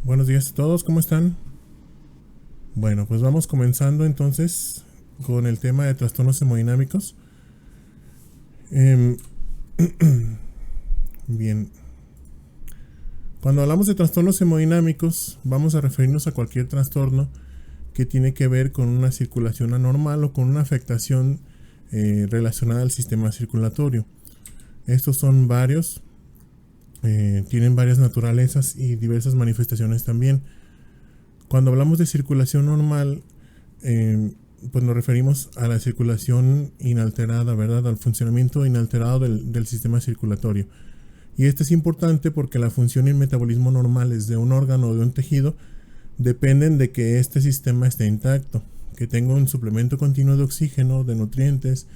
Buenos días a todos, ¿cómo están? Bueno, pues vamos comenzando entonces con el tema de trastornos hemodinámicos. Em, Bien, cuando hablamos de trastornos hemodinámicos, vamos a referirnos a cualquier trastorno que tiene que ver con una circulación anormal o con una afectación relacionada al sistema circulatorio. Estos son varios, tienen varias naturalezas y diversas manifestaciones también. Cuando hablamos de circulación normal, pues nos referimos a la circulación inalterada, ¿verdad? Al funcionamiento inalterado del sistema circulatorio. Y esto es importante porque la función y el metabolismo normales de un órgano o de un tejido dependen de que este sistema esté intacto, que tenga un suplemento continuo de oxígeno, de nutrientes,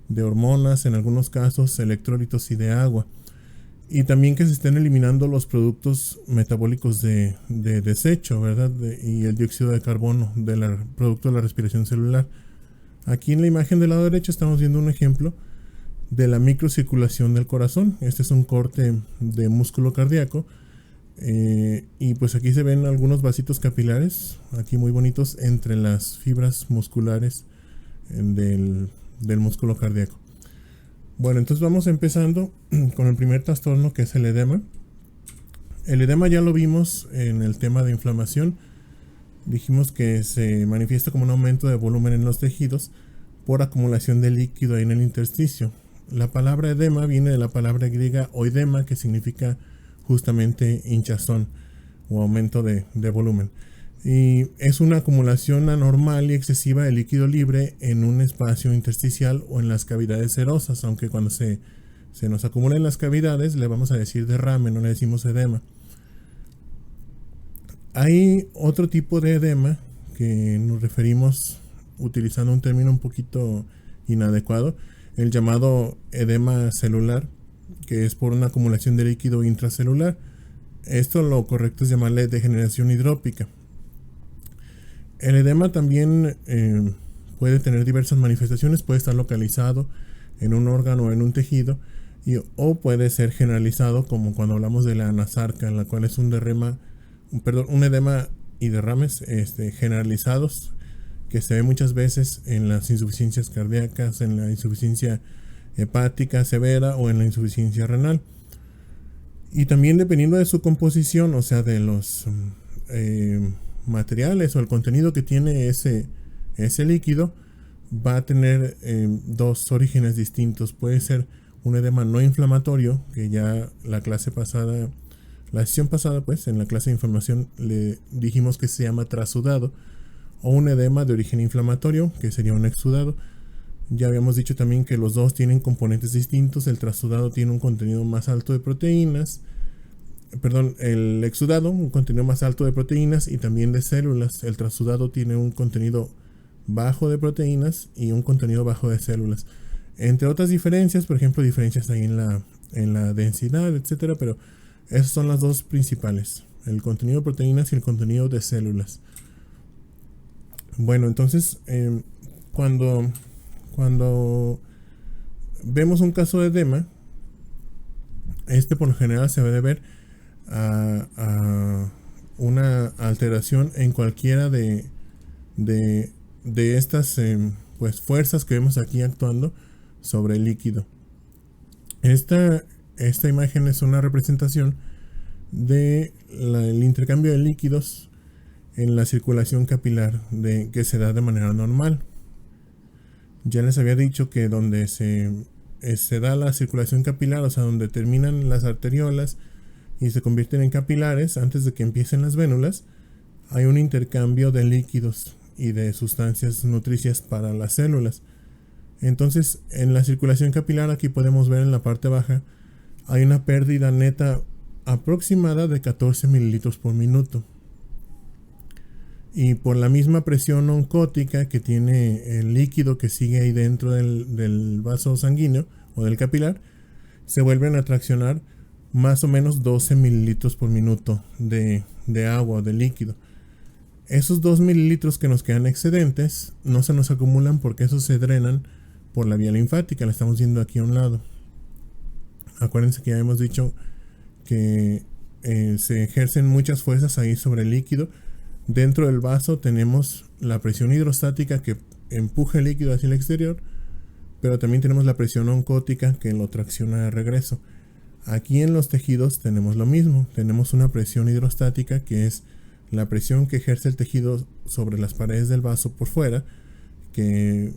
de hormonas, en algunos casos electrolitos y de agua. Y también que se estén eliminando los productos metabólicos de desecho, ¿verdad? Y el dióxido de carbono del producto de la respiración celular. Aquí en la imagen del lado derecho estamos viendo un ejemplo de la microcirculación del corazón. Este es un corte de músculo cardíaco. Y pues aquí se ven algunos vasitos capilares, aquí muy bonitos, entre las fibras musculares del músculo cardíaco. Bueno, entonces vamos empezando con el primer trastorno, que es el edema. El edema ya lo vimos en el tema de inflamación. Dijimos que se manifiesta como un aumento de volumen en los tejidos por acumulación de líquido ahí en el intersticio. La palabra edema viene de la palabra griega oidema, que significa justamente hinchazón o aumento de volumen. Y es una acumulación anormal y excesiva de líquido libre en un espacio intersticial o en las cavidades serosas, aunque cuando se nos acumula en las cavidades le vamos a decir derrame, no le decimos edema. Hay otro tipo de edema que nos referimos utilizando un término un poquito inadecuado, el llamado edema celular, que es por una acumulación de líquido intracelular. Esto lo correcto es llamarle degeneración hidrópica. El edema también puede tener diversas manifestaciones, puede estar localizado en un órgano o en un tejido, o puede ser generalizado, como cuando hablamos de la anasarca, en la cual es un edema y derrames generalizados, que se ve muchas veces en las insuficiencias cardíacas, en la insuficiencia hepática severa o en la insuficiencia renal. Y también dependiendo de su composición, o sea, de los materiales o el contenido que tiene ese líquido, va a tener dos orígenes distintos. Puede ser un edema no inflamatorio, que ya la sesión pasada, pues, en la clase de inflamación le dijimos que se llama trasudado, o un edema de origen inflamatorio, que sería un exudado. Ya habíamos dicho también que los dos tienen componentes distintos. El trasudado tiene un contenido más alto de proteínas, el exudado un contenido más alto de proteínas y también de células. El trasudado tiene un contenido bajo de proteínas y un contenido bajo de células. Entre otras diferencias, por ejemplo, diferencias ahí en la densidad, etcétera, pero esas son las dos principales: el contenido de proteínas y el contenido de células. Bueno, entonces, cuando vemos un caso de edema, por lo general se debe ver a una alteración en cualquiera de estas pues fuerzas que vemos aquí actuando sobre el líquido. Esta imagen es una representación del intercambio de líquidos en la circulación capilar que se da de manera normal. Ya les había dicho que donde se da la circulación capilar, o sea, donde terminan las arteriolas y se convierten en capilares antes de que empiecen las vénulas, hay un intercambio de líquidos y de sustancias nutricias para las células. Entonces, en la circulación capilar, aquí podemos ver en la parte baja, hay una pérdida neta aproximada de 14 mililitros por minuto. Y por la misma presión oncótica que tiene el líquido que sigue ahí dentro del vaso sanguíneo o del capilar, se vuelven a traccionar más o menos 12 mililitros por minuto de agua o de líquido. Esos 2 mililitros que nos quedan excedentes no se nos acumulan porque esos se drenan por la vía linfática. La estamos viendo aquí a un lado. Acuérdense que ya hemos dicho que se ejercen muchas fuerzas ahí sobre el líquido. Dentro del vaso tenemos la presión hidrostática que empuja el líquido hacia el exterior, pero también tenemos la presión oncótica que lo tracciona de regreso. Aquí en los tejidos tenemos lo mismo, tenemos una presión hidrostática que es la presión que ejerce el tejido sobre las paredes del vaso por fuera, que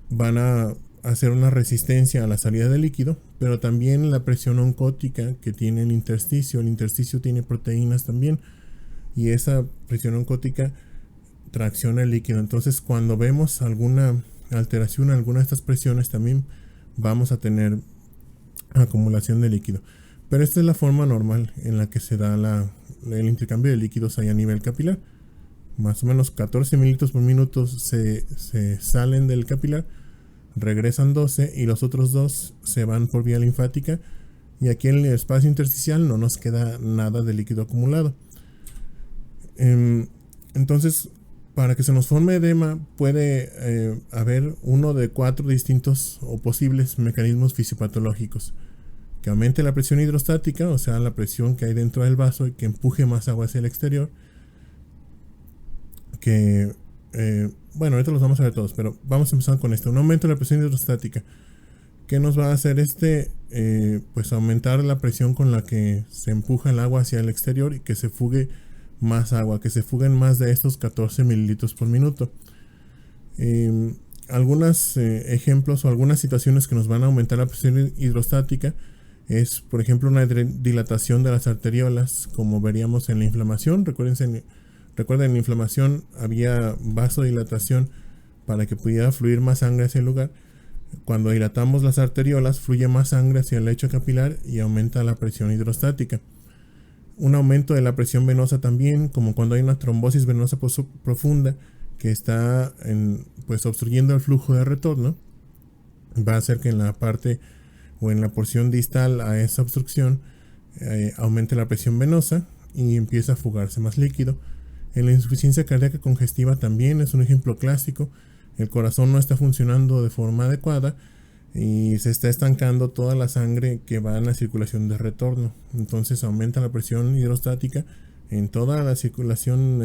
van a hacer una resistencia a la salida del líquido, pero también la presión oncótica que tiene el intersticio. El intersticio tiene proteínas también, y esa presión oncótica tracciona el líquido. Entonces, cuando vemos alguna alteración, alguna de estas presiones, también vamos a tener acumulación de líquido. Pero esta es la forma normal en la que se da el intercambio de líquidos ahí a nivel capilar. Más o menos 14 mililitros por minuto se salen del capilar, regresan 12 y los otros 2 se van por vía linfática, y aquí en el espacio intersticial no nos queda nada de líquido acumulado. Entonces, para que se nos forme edema puede haber uno de 4 distintos o posibles mecanismos fisiopatológicos: que aumente la presión hidrostática, o sea, la presión que hay dentro del vaso y que empuje más agua hacia el exterior, que bueno, ahorita los vamos a ver todos, pero vamos a empezar con esto: un aumento de la presión hidrostática. ¿Qué nos va a hacer pues aumentar la presión con la que se empuja el agua hacia el exterior y que se fugue más agua, que se fuguen más de estos 14 mililitros por minuto. Algunos ejemplos o algunas situaciones que nos van a aumentar la presión hidrostática es, por ejemplo, una dilatación de las arteriolas, como veríamos en la inflamación. Recuerden, en la inflamación había vasodilatación para que pudiera fluir más sangre hacia el lugar. Cuando dilatamos las arteriolas, fluye más sangre hacia el lecho capilar y aumenta la presión hidrostática. Un aumento de la presión venosa también, como cuando hay una trombosis venosa profunda que está pues obstruyendo el flujo de retorno, va a hacer que en la parte o en la porción distal a esa obstrucción aumente la presión venosa y empieza a fugarse más líquido. En la insuficiencia cardíaca congestiva también es un ejemplo clásico. El corazón no está funcionando de forma adecuada y se está estancando toda la sangre que va en la circulación de retorno. Entonces aumenta la presión hidrostática en toda la circulación,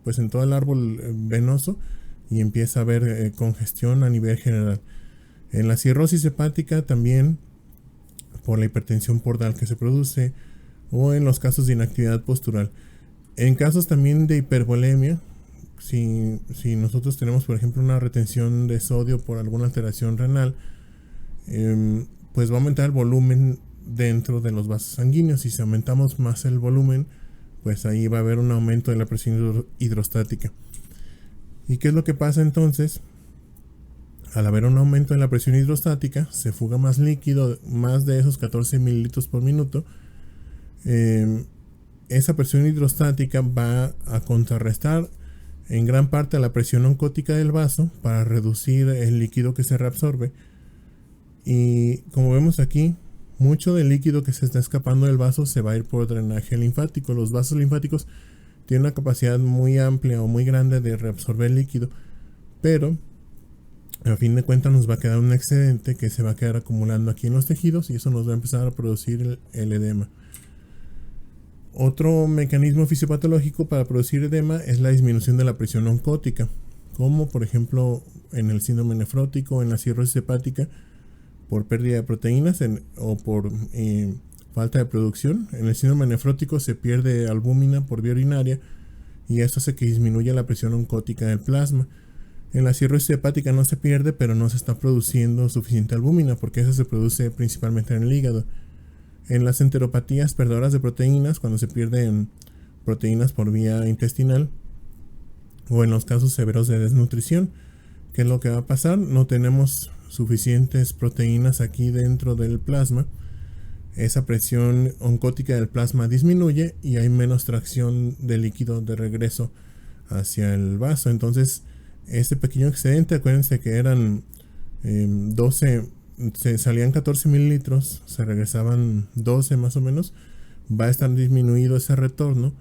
pues en todo el árbol venoso, y empieza a haber congestión a nivel general. En la cirrosis hepática también, por la hipertensión portal que se produce, o en los casos de inactividad postural. En casos también de hipervolemia, si nosotros tenemos, por ejemplo, una retención de sodio por alguna alteración renal, pues va a aumentar el volumen dentro de los vasos sanguíneos, y si aumentamos más el volumen, pues ahí va a haber un aumento de la presión hidrostática. ¿Y qué es lo que pasa entonces? Al haber un aumento de la presión hidrostática, se fuga más líquido, más de esos 14 mililitros por minuto. Esa presión hidrostática va a contrarrestar en gran parte a la presión oncótica del vaso para reducir el líquido que se reabsorbe. Y como vemos aquí, mucho del líquido que se está escapando del vaso se va a ir por drenaje linfático. Los vasos linfáticos tienen una capacidad muy amplia o muy grande de reabsorber líquido, pero a fin de cuentas nos va a quedar un excedente que se va a quedar acumulando aquí en los tejidos, y eso nos va a empezar a producir el edema. Otro mecanismo fisiopatológico para producir edema es la disminución de la presión oncótica, como por ejemplo en el síndrome nefrótico, en la cirrosis hepática, por pérdida de proteínas o por falta de producción. En el síndrome nefrótico se pierde albúmina por vía urinaria, y esto hace que disminuya la presión oncótica del plasma. En la cirrosis hepática no se pierde, pero no se está produciendo suficiente albúmina, porque esa se produce principalmente en el hígado. En las enteropatías perdedoras de proteínas, cuando se pierden proteínas por vía intestinal, o en los casos severos de desnutrición, ¿qué es lo que va a pasar? No tenemos suficientes proteínas aquí dentro del plasma. Esa presión oncótica del plasma disminuye y hay menos tracción de líquido de regreso hacia el vaso. Entonces, este pequeño excedente, acuérdense que eran 12, se salían 14 mililitros, se regresaban 12 más o menos, va a estar disminuido ese retorno.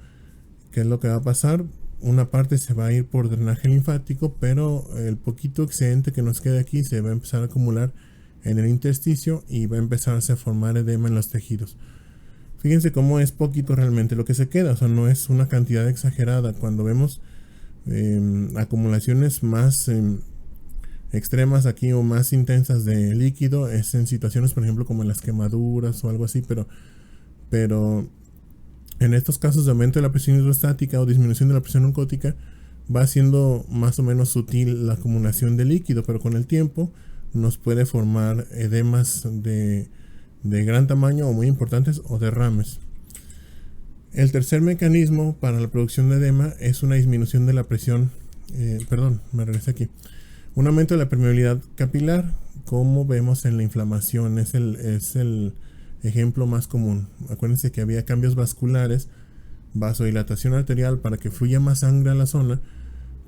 ¿Qué es lo que va a pasar? Una parte se va a ir por drenaje linfático, pero el poquito excedente que nos queda aquí se va a empezar a acumular en el intersticio y va a empezarse a formar edema en los tejidos. Fíjense cómo es poquito realmente lo que se queda, o sea, no es una cantidad exagerada. Cuando vemos acumulaciones más extremas aquí o más intensas de líquido, es en situaciones, por ejemplo, como en las quemaduras o algo así, pero en estos casos de aumento de la presión hidrostática o disminución de la presión oncótica, va siendo más o menos sutil la acumulación de líquido, pero con el tiempo nos puede formar edemas de gran tamaño o muy importantes o derrames. El tercer mecanismo para la producción de edema es una disminución de la presión, me regresé aquí, un aumento de la permeabilidad capilar, como vemos en la inflamación, es el ejemplo más común. Acuérdense que había cambios vasculares, vasodilatación arterial para que fluya más sangre a la zona,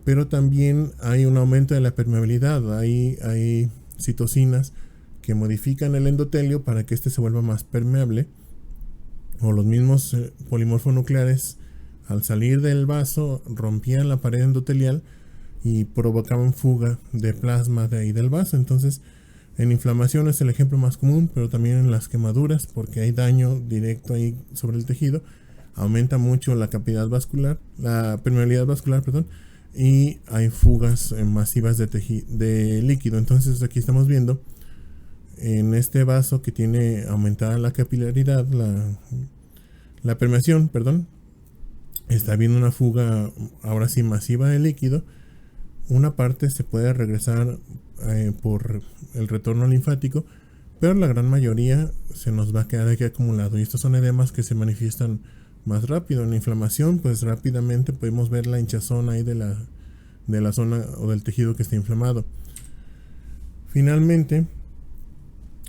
pero también hay un aumento de la permeabilidad, hay citocinas que modifican el endotelio para que éste se vuelva más permeable, o los mismos polimorfonucleares al salir del vaso rompían la pared endotelial y provocaban fuga de plasma de ahí del vaso. Entonces, en inflamación es el ejemplo más común, pero también en las quemaduras, porque hay daño directo ahí sobre el tejido, aumenta mucho la capacidad vascular, la permeabilidad vascular, perdón, y hay fugas masivas de líquido. Entonces aquí estamos viendo en este vaso que tiene aumentada la capilaridad, la permeación, perdón, está habiendo una fuga ahora sí masiva de líquido. Una parte se puede regresar por el retorno linfático, pero la gran mayoría se nos va a quedar aquí acumulado, y estos son edemas que se manifiestan más rápido. En la inflamación, pues rápidamente podemos ver la hinchazón ahí de la zona o del tejido que está inflamado. Finalmente,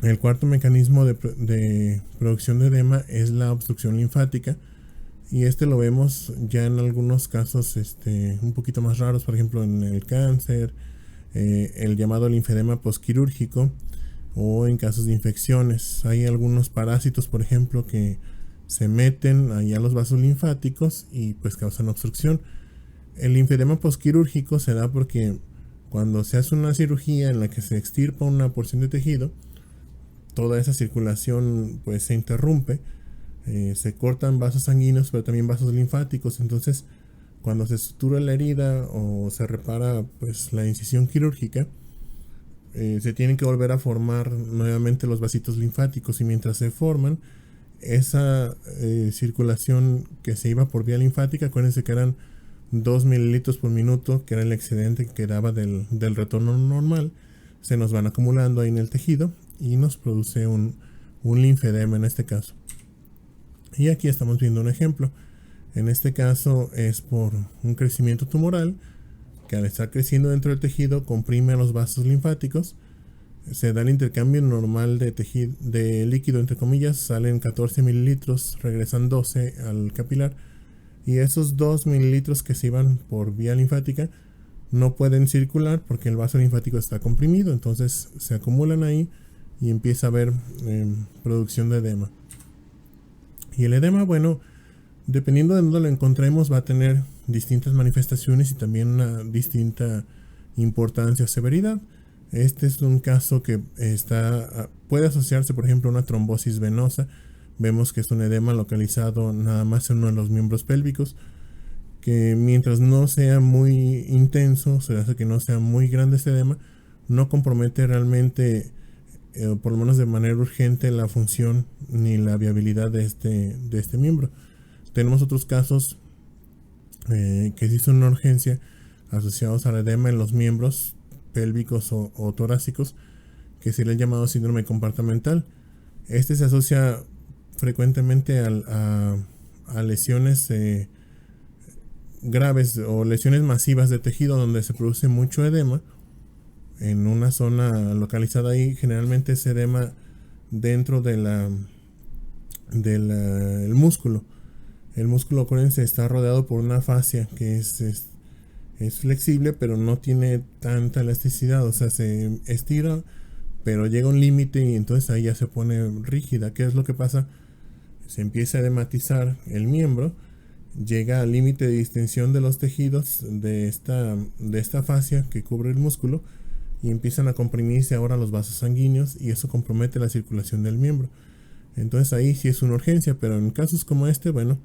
el cuarto mecanismo de producción de edema es la obstrucción linfática, y lo vemos ya en algunos casos un poquito más raros, por ejemplo en el cáncer, el llamado linfedema postquirúrgico, o en casos de infecciones. Hay algunos parásitos, por ejemplo, que se meten allá a los vasos linfáticos y pues causan obstrucción. El linfedema postquirúrgico se da porque cuando se hace una cirugía en la que se extirpa una porción de tejido, toda esa circulación pues se interrumpe, se cortan vasos sanguíneos, pero también vasos linfáticos. Entonces, cuando se sutura la herida o se repara pues la incisión quirúrgica, se tienen que volver a formar nuevamente los vasitos linfáticos, y mientras se forman, esa circulación que se iba por vía linfática, acuérdense que eran 2 mililitros por minuto, que era el excedente que quedaba del retorno normal, se nos van acumulando ahí en el tejido y nos produce un linfedema en este caso. Y aquí estamos viendo un ejemplo. En este caso es por un crecimiento tumoral que, al estar creciendo dentro del tejido, comprime a los vasos linfáticos. Se da el intercambio normal de líquido, entre comillas, salen 14 mililitros, regresan 12 al capilar, y esos 2 mililitros que se iban por vía linfática no pueden circular porque el vaso linfático está comprimido. Entonces se acumulan ahí y empieza a haber producción de edema. Y el edema, bueno, dependiendo de dónde lo encontremos, va a tener distintas manifestaciones y también una distinta importancia o severidad. Este es un caso que puede asociarse, por ejemplo, a una trombosis venosa. Vemos que es un edema localizado nada más en uno de los miembros pélvicos, que mientras no sea muy intenso, se hace que no sea muy grande este edema, no compromete realmente, por lo menos de manera urgente, la función ni la viabilidad de este miembro. Tenemos otros casos que sí son una urgencia, asociados al edema en los miembros pélvicos o torácicos, que se le ha llamado síndrome compartimental. Este se asocia frecuentemente a lesiones graves o lesiones masivas de tejido donde se produce mucho edema en una zona localizada ahí. Generalmente es edema dentro del músculo. El músculo, acuérdense, está rodeado por una fascia que es flexible, pero no tiene tanta elasticidad, o sea, se estira, pero llega a un límite y entonces ahí ya se pone rígida. ¿Qué es lo que pasa? Se empieza a edematizar el miembro, llega al límite de distensión de los tejidos de esta fascia que cubre el músculo, y empiezan a comprimirse ahora los vasos sanguíneos, y eso compromete la circulación del miembro. Entonces ahí sí es una urgencia, pero en casos como este, bueno,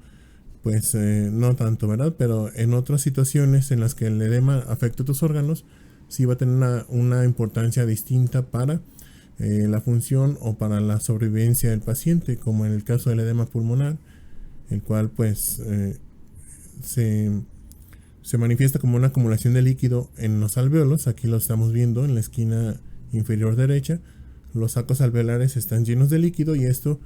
pues no tanto, ¿verdad? Pero en otras situaciones en las que el edema afecta a tus órganos, sí va a tener una importancia distinta para la función o para la sobrevivencia del paciente, como en el caso del edema pulmonar, el cual pues se, se manifiesta como una acumulación de líquido en los alvéolos. Aquí lo estamos viendo en la esquina inferior derecha. Los sacos alveolares están llenos de líquido y esto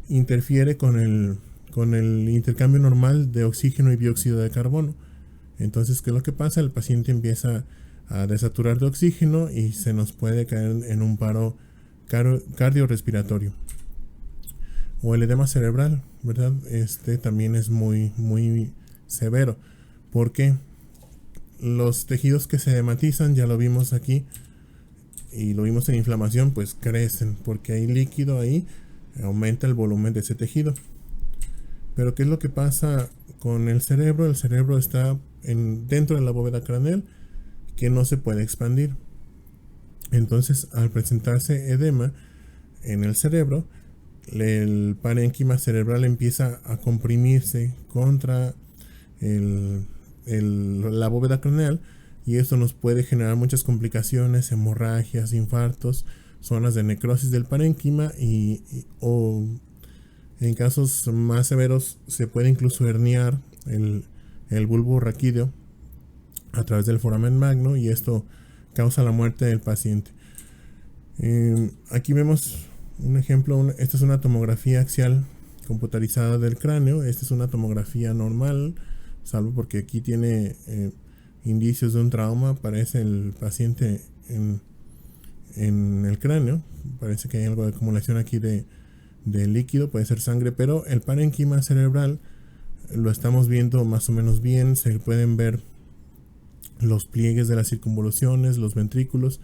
interfiere con el intercambio normal de oxígeno y dióxido de carbono. Entonces, ¿qué es lo que pasa? El paciente empieza a desaturar de oxígeno y se nos puede caer en un paro cardiorrespiratorio. O el edema cerebral, ¿verdad? Este también es muy, muy severo. Porque los tejidos que se edematizan, ya lo vimos aquí, y lo vimos en inflamación, pues crecen. Porque hay líquido ahí, aumenta el volumen de ese tejido. Pero ¿qué es lo que pasa con el cerebro? El cerebro está dentro de la bóveda craneal que no se puede expandir. Entonces, al presentarse edema en el cerebro, el parénquima cerebral empieza a comprimirse contra la bóveda craneal y esto nos puede generar muchas complicaciones, hemorragias, infartos, zonas de necrosis del parénquima o en casos más severos se puede incluso herniar el bulbo raquídeo a través del foramen magno y esto causa la muerte del paciente. Aquí vemos un ejemplo. Esta es una tomografía axial computarizada del cráneo. Esta es una tomografía normal, salvo porque aquí tiene indicios de un trauma. Aparece el paciente en el cráneo. Parece que hay algo de acumulación aquí de líquido, puede ser sangre, pero el parénquima cerebral lo estamos viendo más o menos bien. Se pueden ver los pliegues de las circunvoluciones, los ventrículos.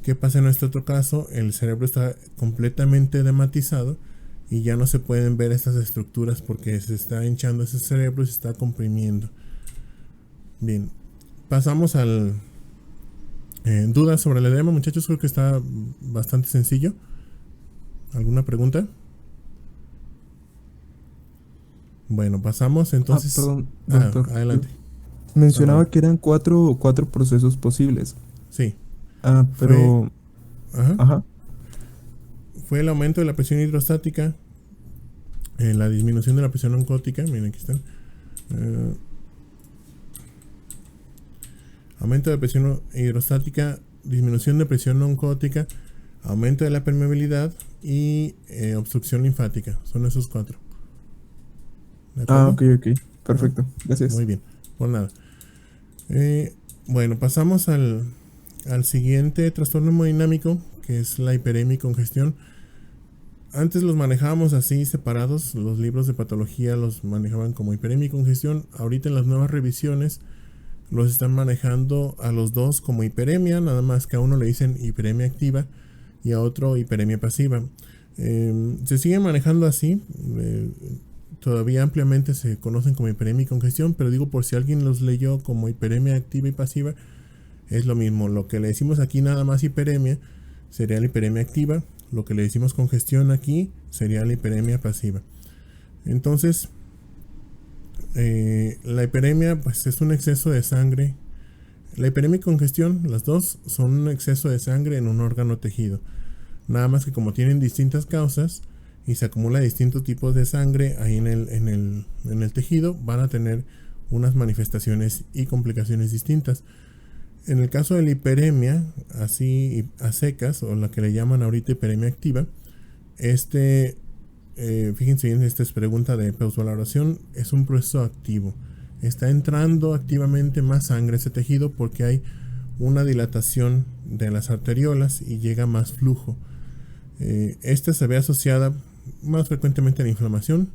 ¿Qué pasa en nuestro otro caso? El cerebro está completamente edematizado y ya no se pueden ver estas estructuras porque se está hinchando ese cerebro y se está comprimiendo. Bien, pasamos al dudas sobre el edema, muchachos. Creo que está bastante sencillo. ¿Alguna pregunta? Bueno, pasamos entonces. Perdón, doctor. Adelante. Mencionaba que eran cuatro procesos posibles. Sí. Fue, Pero... ajá, Ajá. fue el aumento de la presión hidrostática, la disminución de la presión oncótica. Miren, aquí están. Aumento de presión hidrostática, disminución de presión oncótica, aumento de la permeabilidad y obstrucción linfática. Son esos cuatro. ¿De acuerdo? Ok. Perfecto. Gracias. Muy bien, por nada. Bueno, pasamos al siguiente trastorno hemodinámico, que es la hiperemia y congestión. Antes los manejábamos así separados. Los libros de patología los manejaban como hiperemia y congestión. Ahorita en las nuevas revisiones los están manejando a los dos como hiperemia, nada más que a uno le dicen hiperemia activa y a otro hiperemia pasiva. Se siguen manejando así. Todavía ampliamente se conocen como hiperemia y congestión, pero digo por si alguien los leyó como hiperemia activa y pasiva, es lo mismo. Lo que le decimos aquí nada más hiperemia sería la hiperemia activa, lo que le decimos congestión aquí sería la hiperemia pasiva. Entonces, la hiperemia pues es un exceso de sangre. La hiperemia y congestión, las dos, son un exceso de sangre en un órgano o tejido. Nada más que como tienen distintas causas y se acumula distintos tipos de sangre ahí en el tejido, van a tener unas manifestaciones y complicaciones distintas. En el caso de la hiperemia, así a secas, o la que le llaman ahorita hiperemia activa, fíjense bien, esta es pregunta de pseudovaloración, es un proceso activo. Está entrando activamente más sangre a ese tejido porque hay una dilatación de las arteriolas y llega más flujo. Esta se ve asociada más frecuentemente a la inflamación.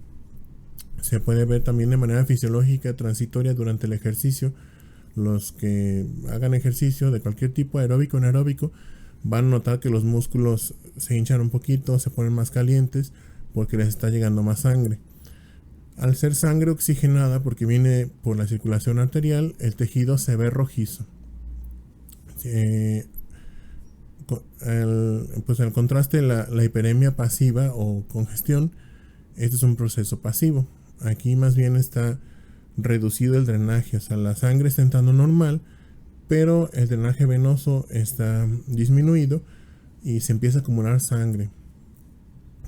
Se puede ver también de manera fisiológica transitoria durante el ejercicio. Los que hagan ejercicio de cualquier tipo, aeróbico o anaeróbico, van a notar que los músculos se hinchan un poquito, se ponen más calientes porque les está llegando más sangre. Al ser sangre oxigenada, porque viene por la circulación arterial, el tejido se ve rojizo. Pues el contraste, la hiperemia pasiva o congestión, este es un proceso pasivo. Aquí más bien está reducido el drenaje, o sea, la sangre está entrando normal, pero el drenaje venoso está disminuido y se empieza a acumular sangre.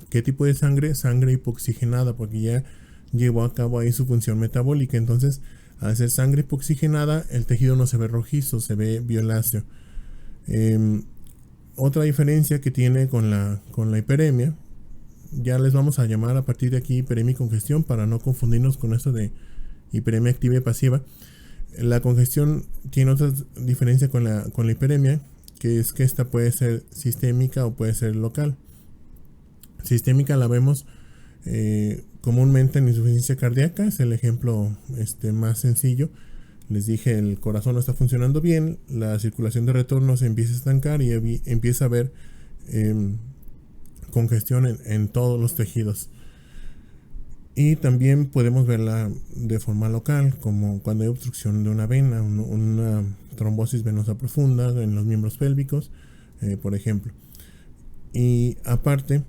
¿Qué tipo de sangre? Sangre hipoxigenada, porque ya llevó a cabo ahí su función metabólica. Entonces, al ser sangre hipoxigenada, el tejido no se ve rojizo, se ve violáceo. Otra diferencia que tiene con la hiperemia, ya les vamos a llamar a partir de aquí hiperemia y congestión para no confundirnos con esto de hiperemia activa y pasiva. La congestión tiene otra diferencia con la hiperemia, que es que esta puede ser sistémica o puede ser local. Sistémica la vemos comúnmente en insuficiencia cardíaca, es el ejemplo más sencillo. Les dije, el corazón no está funcionando bien, la circulación de retorno se empieza a estancar y empieza a haber congestión en todos los tejidos. Y también podemos verla de forma local, como cuando hay obstrucción de una vena, una trombosis venosa profunda en los miembros pélvicos, por ejemplo. Y aparte,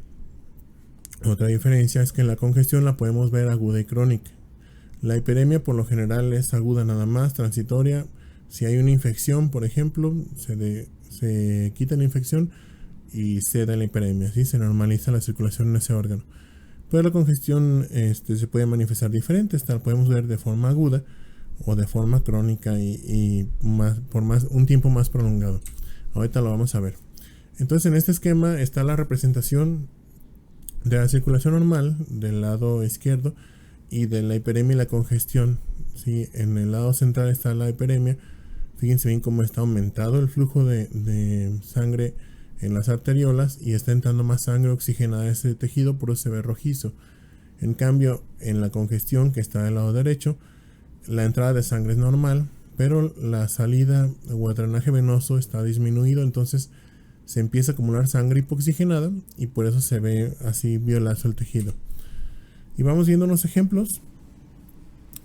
otra diferencia es que la congestión la podemos ver aguda y crónica. La hiperemia por lo general es aguda nada más, transitoria. Si hay una infección, por ejemplo, se quita la infección y se da la hiperemia, ¿sí? Se normaliza la circulación en ese órgano. Pero la congestión se puede manifestar diferente. La podemos ver de forma aguda o de forma crónica y por un tiempo más prolongado. Ahorita lo vamos a ver. Entonces, en este esquema está la representación de la circulación normal del lado izquierdo y de la hiperemia y la congestión, ¿sí? En el lado central está la hiperemia. Fíjense bien cómo está aumentado el flujo de sangre en las arteriolas y está entrando más sangre oxigenada a ese tejido, por eso se ve rojizo. En cambio, en la congestión, que está del lado derecho, la entrada de sangre es normal, pero la salida o el drenaje venoso está disminuido, entonces se empieza a acumular sangre hipoxigenada y por eso se ve así violáceo el tejido. Y vamos viendo unos ejemplos.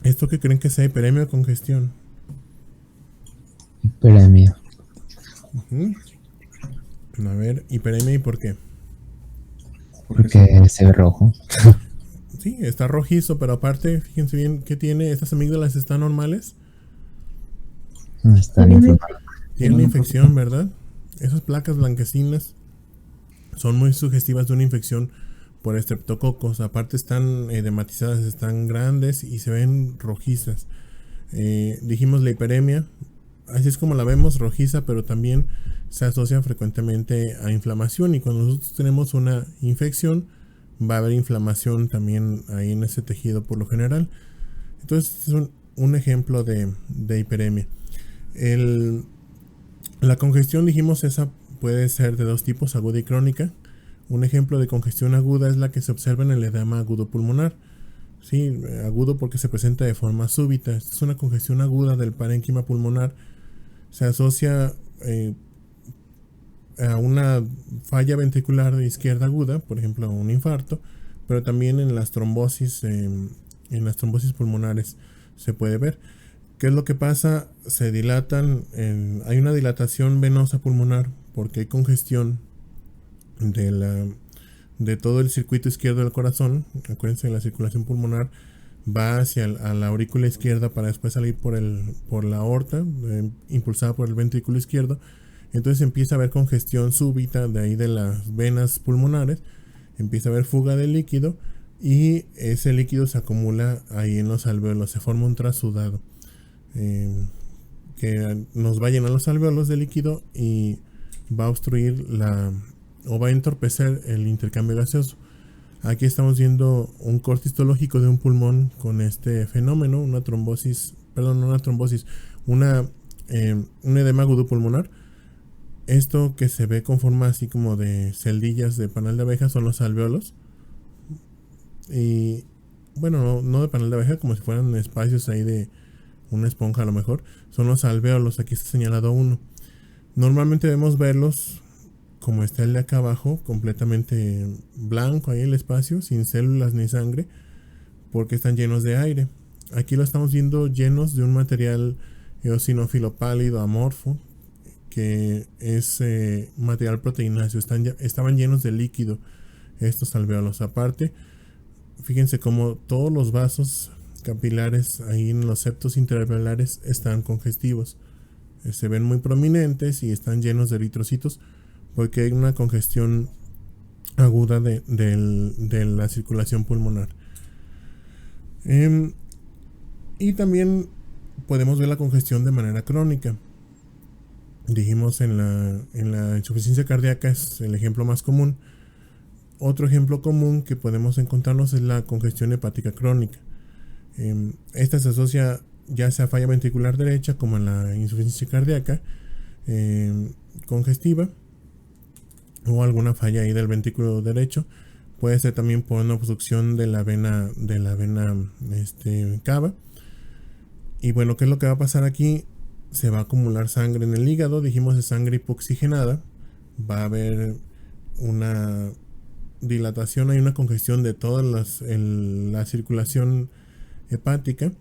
¿Esto qué creen que sea, hiperemia o congestión? Hiperemia. A ver, hiperemia, ¿y por qué? Porque se ve rojo. Sí, está rojizo, pero aparte, fíjense bien que tiene, estas amígdalas están normales. Están inflamadas. Tienen una infección, ¿verdad? Esas placas blanquecinas son muy sugestivas de una infección por estreptococos. Aparte están edematizadas, están grandes y se ven rojizas. Dijimos la hiperemia, así es como la vemos, rojiza, pero también se asocia frecuentemente a inflamación, y cuando nosotros tenemos una infección va a haber inflamación también ahí en ese tejido por lo general. Entonces es un ejemplo de hiperemia. La congestión, dijimos, esa puede ser de dos tipos, aguda y crónica. Un ejemplo de congestión aguda es la que se observa en el edema agudo pulmonar. Sí, agudo porque se presenta de forma súbita. Esta es una congestión aguda del parénquima pulmonar. Se asocia a una falla ventricular izquierda aguda, por ejemplo, a un infarto, pero también en las trombosis pulmonares se puede ver. ¿Qué es lo que pasa? Se dilatan, hay una dilatación venosa pulmonar porque hay congestión de todo el circuito izquierdo del corazón. Acuérdense, la circulación pulmonar va hacia la aurícula izquierda para después salir por la aorta, impulsada por el ventrículo izquierdo. Entonces empieza a haber congestión súbita de ahí de las venas pulmonares, empieza a haber fuga de líquido y ese líquido se acumula ahí en los alvéolos, se forma un trasudado que nos va a llenar los alvéolos de líquido y va a obstruir o va a entorpecer el intercambio gaseoso. Aquí estamos viendo un corte histológico de un pulmón con este fenómeno, un edema agudo pulmonar. Esto que se ve con forma así como de celdillas de panal de abeja son los alvéolos. Y bueno, no de panal de abeja, como si fueran espacios ahí de una esponja a lo mejor. Son los alvéolos, aquí está señalado uno. Normalmente debemos verlos como está el de acá abajo, completamente blanco ahí el espacio, sin células ni sangre, porque están llenos de aire. Aquí lo estamos viendo llenos de un material eosinófilo pálido, amorfo, que es material proteináceo, estaban llenos de líquido estos alvéolos. Aparte, fíjense cómo todos los vasos capilares ahí en los septos interalveolares están congestivos. Se ven muy prominentes y están llenos de eritrocitos porque hay una congestión aguda de la circulación pulmonar. Y también podemos ver la congestión de manera crónica. Dijimos en la insuficiencia cardíaca es el ejemplo más común. Otro ejemplo común que podemos encontrarnos es la congestión hepática crónica. Esta se asocia ya sea a falla ventricular derecha como en la insuficiencia cardíaca congestiva o alguna falla ahí del ventrículo derecho. Puede ser también por una obstrucción de la vena cava. Y bueno, ¿qué es lo que va a pasar aquí? Se va a acumular sangre en el hígado, dijimos de sangre hipoxigenada. Va a haber una dilatación, hay una congestión de toda la circulación hepática.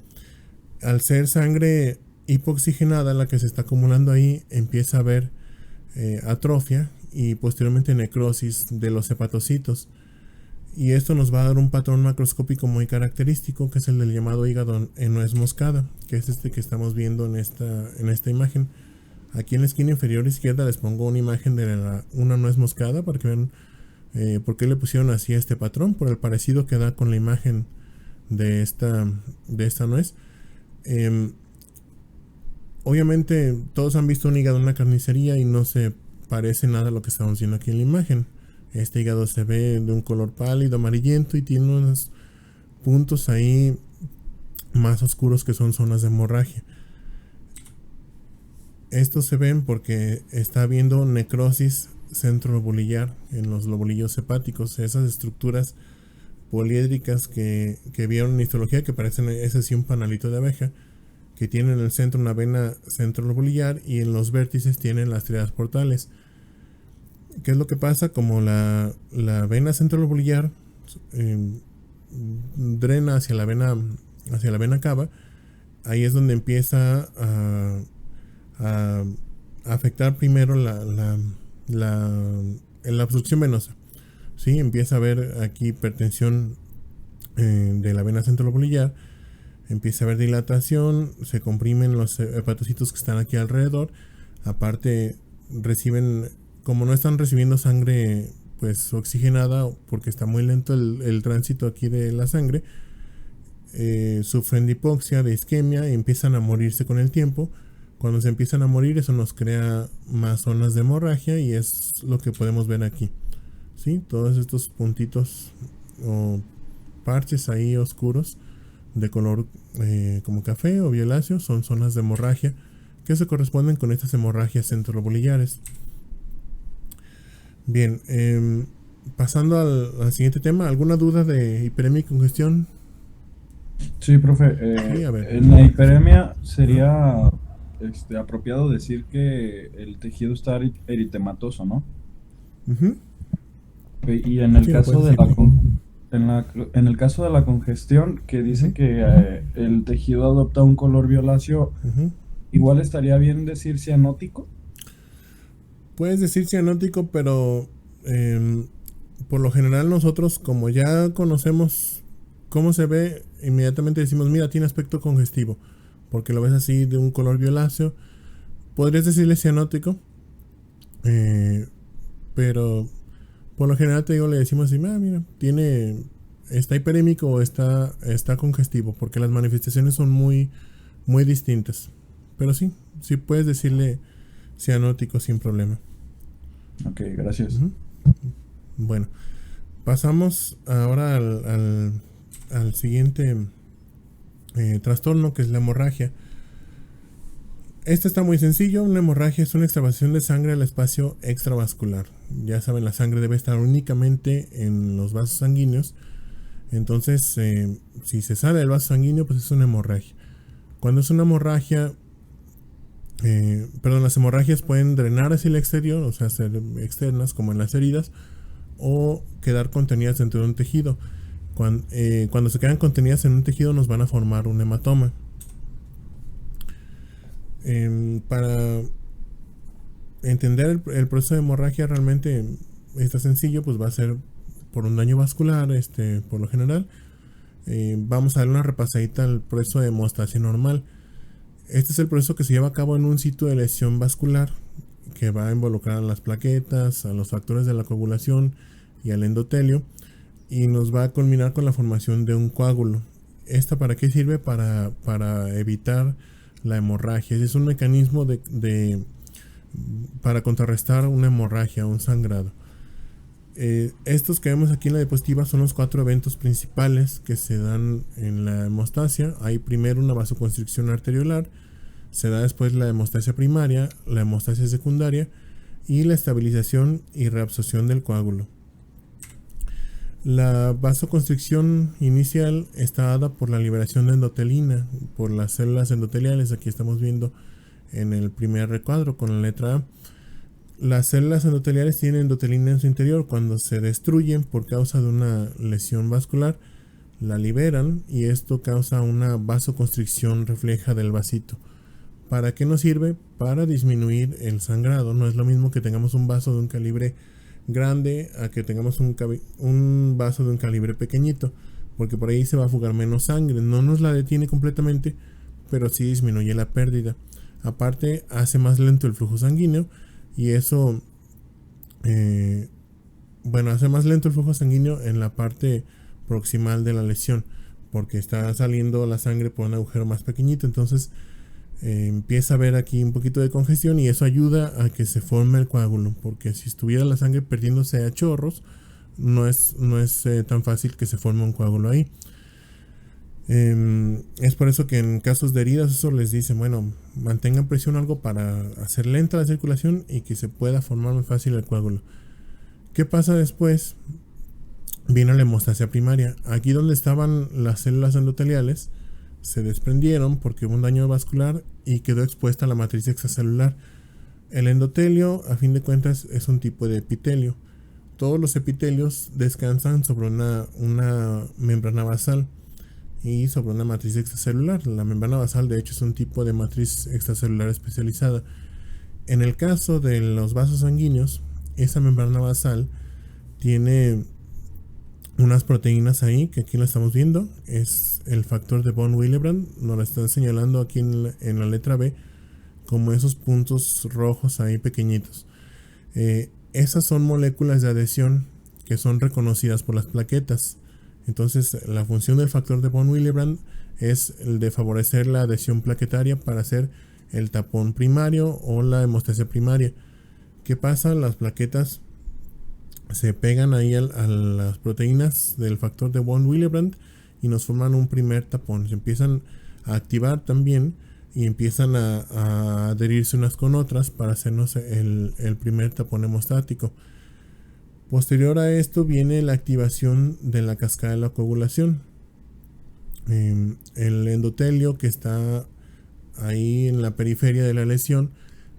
Al ser sangre hipoxigenada la que se está acumulando ahí, empieza a haber atrofia y posteriormente necrosis de los hepatocitos. Y esto nos va a dar un patrón macroscópico muy característico, que es el del llamado hígado en nuez moscada, que es este que estamos viendo en esta imagen. Aquí en la esquina inferior izquierda les pongo una imagen de una nuez moscada para que vean por qué le pusieron así a este patrón, por el parecido que da con la imagen de esta nuez. Obviamente todos han visto un hígado en una carnicería y no se parece nada a lo que estamos viendo aquí en la imagen. Este hígado se ve de un color pálido, amarillento y tiene unos puntos ahí más oscuros que son zonas de hemorragia. Estos se ven porque está habiendo necrosis centrolobulillar en los lobulillos hepáticos, esas estructuras poliédricas que vieron en histología que parecen, ese sí, un panalito de abeja, que tienen en el centro una vena centrolobulillar y en los vértices tienen las triadas portales. ¿Qué es lo que pasa? Como la vena centrolobulillar drena hacia la vena cava, ahí es donde empieza a afectar primero la obstrucción venosa. ¿Sí? Empieza a haber aquí hipertensión de la vena centrolobulillar, empieza a haber dilatación, se comprimen los hepatocitos que están aquí alrededor. Aparte reciben, como no están recibiendo sangre pues oxigenada porque está muy lento el tránsito aquí de la sangre, sufren de hipoxia, de isquemia y empiezan a morirse con el tiempo. Cuando se empiezan a morir, eso nos crea más zonas de hemorragia y es lo que podemos ver aquí. ¿Sí? Todos estos puntitos o parches ahí oscuros de color como café o violáceo son zonas de hemorragia que se corresponden con estas hemorragias centrolobulillares. Bien, pasando al siguiente tema, ¿alguna duda de hiperemia y congestión? Sí, profe. Sí, a ver. En la hiperemia sería apropiado decir que el tejido está eritematoso, ¿no? Uh-huh. Y en el Sí, caso puedes de la, decirlo. con- en el caso de la congestión, que dice que el tejido adopta un color violáceo, Uh-huh. igual estaría bien decir cianótico. Puedes decir cianótico, pero por lo general nosotros, como ya conocemos cómo se ve, inmediatamente decimos, mira, tiene aspecto congestivo, porque lo ves así de un color violáceo. Podrías decirle cianótico, pero por lo general te digo, le decimos así, mira, está hiperémico o está congestivo, porque las manifestaciones son muy, muy distintas. Pero sí puedes decirle cianótico sin problema. Ok, gracias. Ujú. Bueno, pasamos ahora al siguiente trastorno, que es la hemorragia. Este está muy sencillo. Una hemorragia es una extravasación de sangre al espacio extravascular. Ya saben, la sangre debe estar únicamente en los vasos sanguíneos. Entonces, si se sale del vaso sanguíneo, pues es una hemorragia. Cuando es una hemorragia, las hemorragias pueden drenar hacia el exterior, o sea, ser externas, como en las heridas, o quedar contenidas dentro de un tejido. Cuando se quedan contenidas en un tejido, nos van a formar un hematoma. Para entender el proceso de hemorragia realmente está sencillo, pues va a ser por un daño vascular, por lo general. Vamos a dar una repasadita al proceso de hemostasia normal. Este es el proceso que se lleva a cabo en un sitio de lesión vascular que va a involucrar a las plaquetas, a los factores de la coagulación y al endotelio, y nos va a culminar con la formación de un coágulo. ¿Esta para qué sirve? Para evitar la hemorragia. Es un mecanismo para contrarrestar una hemorragia, un sangrado. Estos que vemos aquí en la diapositiva son los 4 eventos principales que se dan en la hemostasia. Hay primero una vasoconstricción arteriolar, se da después la hemostasia primaria, la hemostasia secundaria y la estabilización y reabsorción del coágulo. La vasoconstricción inicial está dada por la liberación de endotelina por las células endoteliales. Aquí estamos viendo en el primer recuadro con la letra A. Las células endoteliales tienen endotelina en su interior. Cuando se destruyen por causa de una lesión vascular, la liberan y esto causa una vasoconstricción refleja del vasito. ¿Para qué nos sirve? Para disminuir el sangrado. No es lo mismo que tengamos un vaso de un calibre grande a que tengamos un vaso de un calibre pequeñito, porque por ahí se va a fugar menos sangre. No nos la detiene completamente, pero sí disminuye la pérdida. Aparte, hace más lento el flujo sanguíneo y eso, hace más lento el flujo sanguíneo en la parte proximal de la lesión, porque está saliendo la sangre por un agujero más pequeñito. Entonces empieza a haber aquí un poquito de congestión y eso ayuda a que se forme el coágulo, porque si estuviera la sangre perdiéndose a chorros, no es tan fácil que se forme un coágulo ahí. Es por eso que en casos de heridas eso les dice, mantengan presión algo para hacer lenta la circulación y que se pueda formar muy fácil el coágulo. ¿Qué pasa después? Viene la hemostasia primaria. Aquí donde estaban las células endoteliales se desprendieron porque hubo un daño vascular y quedó expuesta la matriz extracelular. El endotelio, a fin de cuentas, es un tipo de epitelio. Todos los epitelios descansan sobre una membrana basal y sobre una matriz extracelular. La membrana basal, de hecho, es un tipo de matriz extracelular especializada. En el caso de los vasos sanguíneos, esa membrana basal tiene unas proteínas ahí, que aquí lo estamos viendo, es el factor de von Willebrand, nos lo están señalando aquí en la letra B, como esos puntos rojos ahí pequeñitos. Esas son moléculas de adhesión que son reconocidas por las plaquetas. Entonces, la función del factor de von Willebrand es el de favorecer la adhesión plaquetaria para hacer el tapón primario o la hemostasia primaria. ¿Qué pasa? Las plaquetas se pegan ahí a las proteínas del factor de von Willebrand y nos forman un primer tapón. Se empiezan a activar también y empiezan a adherirse unas con otras para hacernos el primer tapón hemostático. Posterior a esto viene la activación de la cascada de la coagulación. El endotelio que está ahí en la periferia de la lesión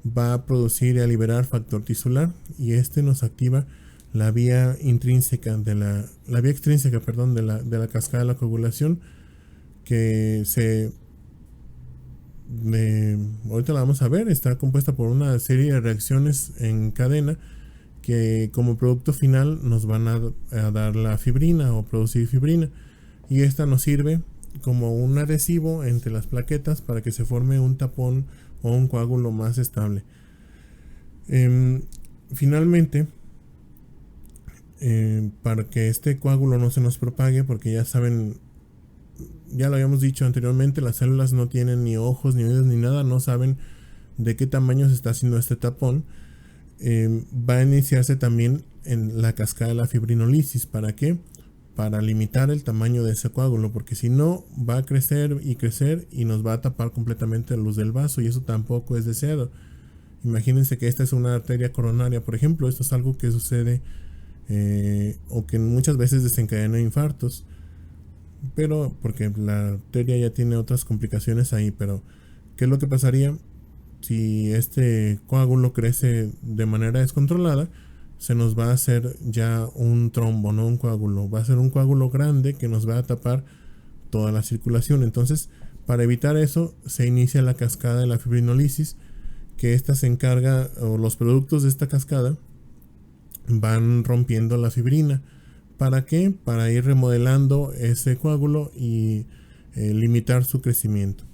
va a producir y a liberar factor tisular y nos activa la vía extrínseca de la cascada de la coagulación, que ahorita la vamos a ver, está compuesta por una serie de reacciones en cadena que como producto final nos van a dar la fibrina o producir fibrina, y esta nos sirve como un adhesivo entre las plaquetas para que se forme un tapón o un coágulo más estable. Finalmente, para que este coágulo no se nos propague, porque ya saben, ya lo habíamos dicho anteriormente, las células no tienen ni ojos, ni oídos, ni nada, no saben de qué tamaño se está haciendo este tapón. Va a iniciarse también en la cascada de la fibrinolisis. ¿Para qué? Para limitar el tamaño de ese coágulo, porque si no va a crecer y nos va a tapar completamente la luz del vaso, y eso tampoco es deseado. Imagínense que esta es una arteria coronaria, por ejemplo. Esto es algo que sucede o que muchas veces desencadena infartos, pero porque la arteria ya tiene otras complicaciones ahí. Pero ¿qué es lo que pasaría si este coágulo crece de manera descontrolada? Se nos va a hacer ya un trombo, no un coágulo, va a ser un coágulo grande que nos va a tapar toda la circulación. Entonces, para evitar eso, se inicia la cascada de la fibrinolisis, que esta se encarga, o los productos de esta cascada van rompiendo la fibrina. ¿Para qué? Para ir remodelando ese coágulo y limitar su crecimiento.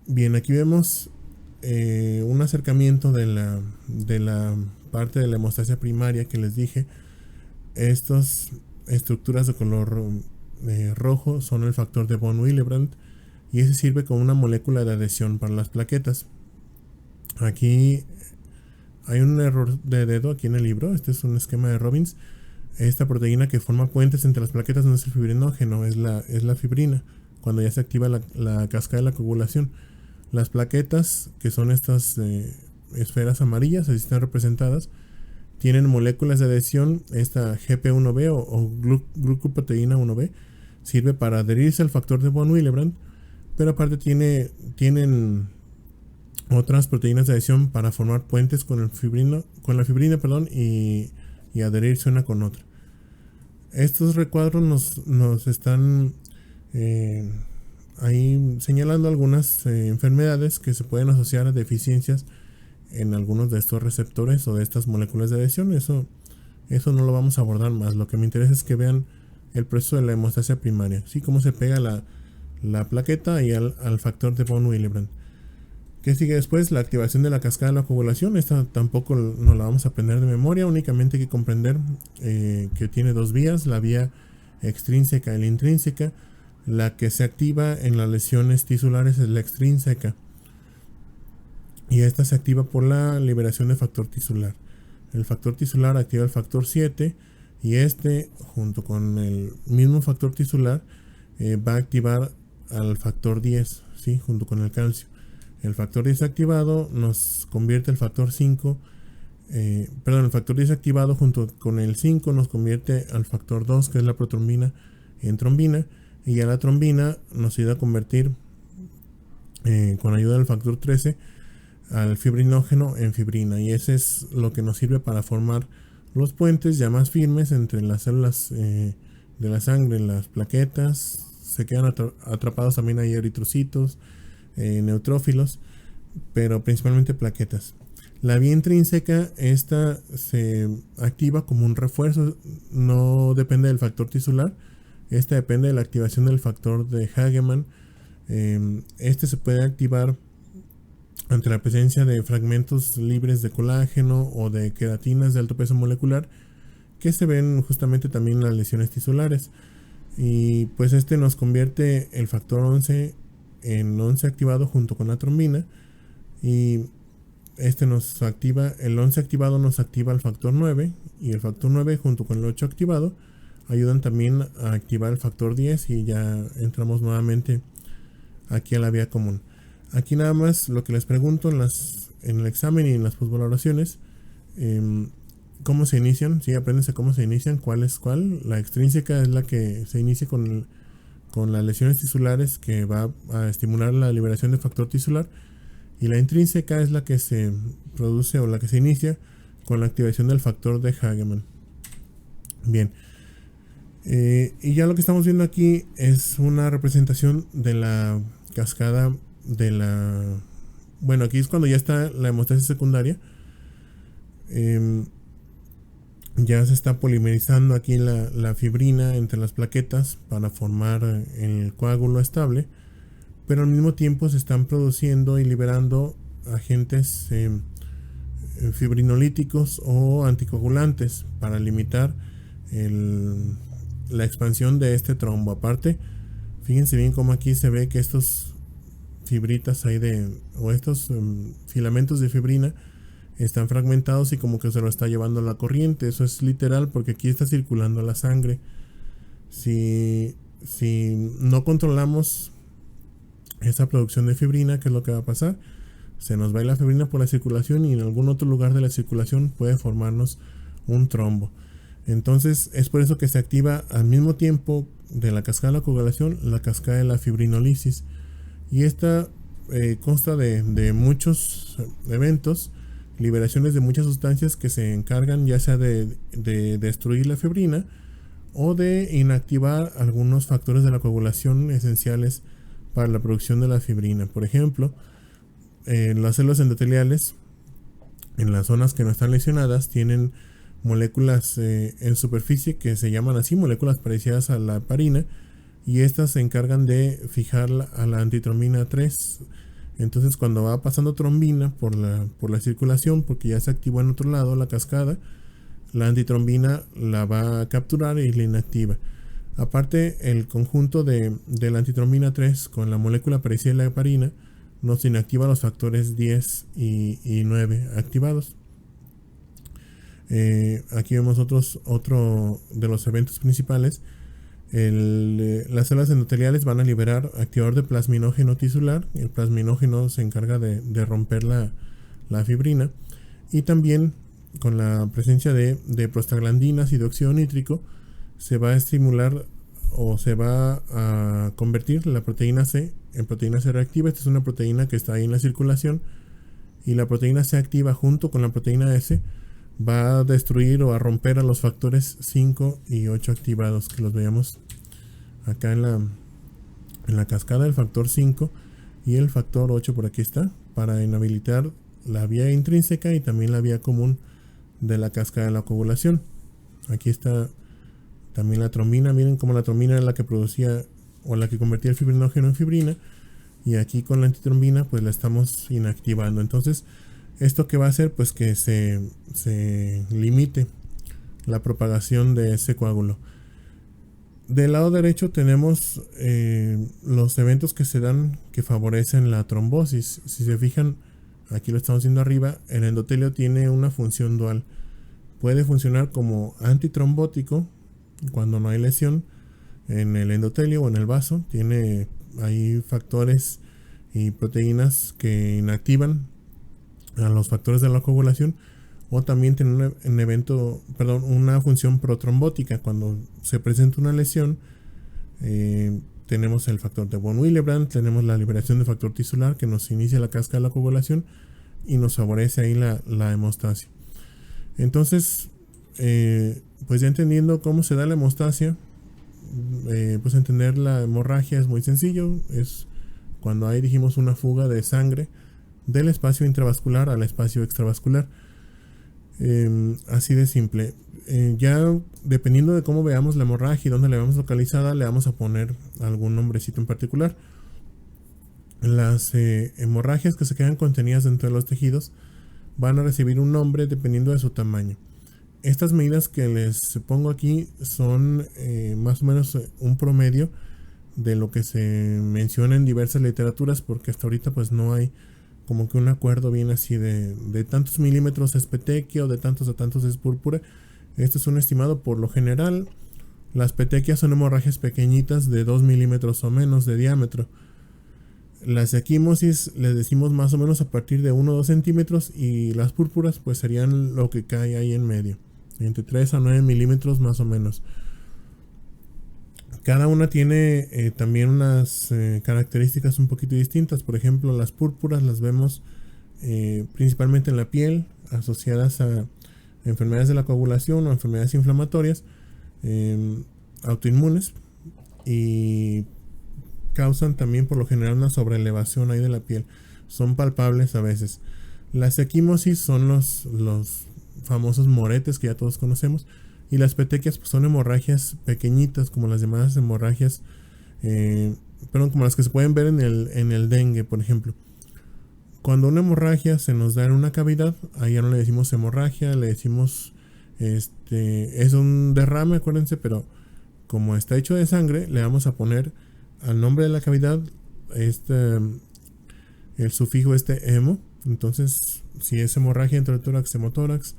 Bien, aquí vemos un acercamiento de la parte de la hemostasia primaria que les dije. Estas estructuras de color rojo son el factor de von Willebrand, y ese sirve como una molécula de adhesión para las plaquetas. Aquí hay un error de dedo aquí en el libro. Este es un esquema de Robbins. Esta proteína que forma puentes entre las plaquetas no es el fibrinógeno, es la fibrina, cuando ya se activa la cascada de la coagulación. Las plaquetas, que son estas esferas amarillas, así están representadas, tienen moléculas de adhesión. Esta GP1B o glucoproteína 1B sirve para adherirse al factor de von Willebrand, pero aparte tienen otras proteínas de adhesión para formar puentes con la fibrina, y adherirse una con otra. Estos recuadros nos están ahí señalando algunas enfermedades que se pueden asociar a deficiencias en algunos de estos receptores o de estas moléculas de adhesión. Eso no lo vamos a abordar más. Lo que me interesa es que vean el proceso de la hemostasia primaria, ¿sí? Cómo se pega la plaqueta y al factor de von Willebrand. ¿Qué sigue después? La activación de la cascada de la coagulación. Esta tampoco no la vamos a aprender de memoria, únicamente hay que comprender que tiene dos vías, la vía extrínseca y la intrínseca. La que se activa en las lesiones tisulares es la extrínseca, y esta se activa por la liberación de factor tisular. El factor tisular activa el factor 7, y este, junto con el mismo factor tisular, va a activar al factor 10, ¿sí? Junto con el calcio. El factor 10 activado nos convierte el factor 5, el factor 10 activado junto con el 5 nos convierte al factor 2, que es la protrombina, en trombina, y ya la trombina nos ayuda a convertir, con ayuda del factor 13, al fibrinógeno en fibrina, y ese es lo que nos sirve para formar los puentes ya más firmes entre las células de la sangre. Las plaquetas se quedan atrapados, también hay eritrocitos, neutrófilos, pero principalmente plaquetas. La vía intrínseca, esta se activa como un refuerzo, no depende del factor tisular, esta depende de la activación del factor de Hagemann. Este se puede activar ante la presencia de fragmentos libres de colágeno o de queratinas de alto peso molecular, que se ven justamente también en las lesiones tisulares. Y pues este nos convierte el factor 11 en 11 activado junto con la trombina, y este nos activa, el 11 activado nos activa el factor 9, y el factor 9 junto con el 8 activado ayudan también a activar el factor 10, y ya entramos nuevamente aquí a la vía común. Aquí nada más lo que les pregunto en el examen y en las postvaloraciones, ¿cómo se inician? Sí, apréndense cómo se inician, cuál es cuál. La extrínseca es la que se inicia con las lesiones tisulares, que va a estimular la liberación del factor tisular, y la intrínseca es la que se produce o la que se inicia con la activación del factor de Hagemann. Bien, y ya lo que estamos viendo aquí es una representación de la cascada de la... Bueno, aquí es cuando ya está la hemostasia secundaria. Ya se está polimerizando aquí la fibrina entre las plaquetas para formar el coágulo estable, pero al mismo tiempo se están produciendo y liberando agentes fibrinolíticos o anticoagulantes para limitar la expansión de este trombo. Aparte, fíjense bien cómo aquí se ve que estos fibritas estos filamentos de fibrina están fragmentados y como que se lo está llevando la corriente. Eso es literal, porque aquí está circulando la sangre. Si no controlamos esa producción de fibrina, ¿qué es lo que va a pasar? Se nos va a ir la fibrina por la circulación, y en algún otro lugar de la circulación puede formarnos un trombo. Entonces es por eso que se activa al mismo tiempo de la cascada de la coagulación la cascada de la fibrinolisis, y esta consta de muchos eventos, liberaciones de muchas sustancias que se encargan ya sea de destruir la fibrina o de inactivar algunos factores de la coagulación esenciales para la producción de la fibrina. Por ejemplo, las células endoteliales, en las zonas que no están lesionadas, tienen moléculas en superficie que se llaman así, moléculas parecidas a la heparina, y estas se encargan de fijar a la antitrombina 3. Entonces, cuando va pasando trombina por la circulación, porque ya se activó en otro lado la cascada, la antitrombina la va a capturar y la inactiva. Aparte, el conjunto de la antitrombina 3 con la molécula parecida a la heparina nos inactiva los factores 10 y 9 activados. Aquí vemos otro de los eventos principales. Las células endoteliales van a liberar activador de plasminógeno tisular. El plasminógeno se encarga de romper la fibrina, y también con la presencia de prostaglandinas y de óxido nítrico se va a estimular o se va a convertir la proteína C en proteína C reactiva. Esta es una proteína que está ahí en la circulación, y la proteína C activa junto con la proteína S va a destruir o a romper a los factores 5 y 8 activados, que los veamos acá en la cascada, el factor 5 y el factor 8 por aquí está, para inhabilitar la vía intrínseca y también la vía común de la cascada de la coagulación. Aquí está también la trombina. Miren cómo la trombina era la que producía o la que convertía el fibrinógeno en fibrina, y aquí con la antitrombina pues la estamos inactivando. Entonces, ¿esto qué va a hacer? Pues que se limite la propagación de ese coágulo. Del lado derecho tenemos los eventos que se dan que favorecen la trombosis. Si se fijan, aquí lo estamos viendo arriba, el endotelio tiene una función dual. Puede funcionar como antitrombótico cuando no hay lesión en el endotelio o en el vaso. Tiene ahí factores y proteínas que inactivan a los factores de la coagulación, o también tiene una función protrombótica. Cuando se presenta una lesión, tenemos el factor de von Willebrand, tenemos la liberación de factor tisular que nos inicia la cascada de la coagulación y nos favorece ahí la hemostasia. Entonces, pues ya entendiendo cómo se da la hemostasia, pues entender la hemorragia es muy sencillo. Es cuando hay, dijimos, una fuga de sangre del espacio intravascular al espacio extravascular. Así de simple. Ya dependiendo de cómo veamos la hemorragia y dónde la veamos localizada, le vamos a poner algún nombrecito en particular. Las hemorragias que se quedan contenidas dentro de los tejidos van a recibir un nombre dependiendo de su tamaño. Estas medidas que les pongo aquí son más o menos un promedio de lo que se menciona en diversas literaturas, porque hasta ahorita pues no hay como que un acuerdo bien así de tantos milímetros es petequia o de tantos a tantos es púrpura. Esto es un estimado. Por lo general, las petequias son hemorragias pequeñitas de 2 milímetros o menos de diámetro. Las equimosis les decimos más o menos a partir de 1 o 2 centímetros, y las púrpuras pues serían lo que cae ahí en medio, entre 3 a 9 milímetros más o menos. Cada una tiene también unas características un poquito distintas. Por ejemplo, las púrpuras las vemos principalmente en la piel, asociadas a enfermedades de la coagulación o enfermedades inflamatorias autoinmunes, y causan también por lo general una sobreelevación ahí de la piel. Son palpables a veces. Las equimosis son los famosos moretes que ya todos conocemos. Y las petequias pues son hemorragias pequeñitas, como las llamadas hemorragias, como las que se pueden ver en el dengue, por ejemplo. Cuando una hemorragia se nos da en una cavidad, ahí ya no le decimos hemorragia, le decimos es un derrame, acuérdense, pero como está hecho de sangre, le vamos a poner al nombre de la cavidad el sufijo hemo. Entonces, si es hemorragia entre el tórax, hemotórax;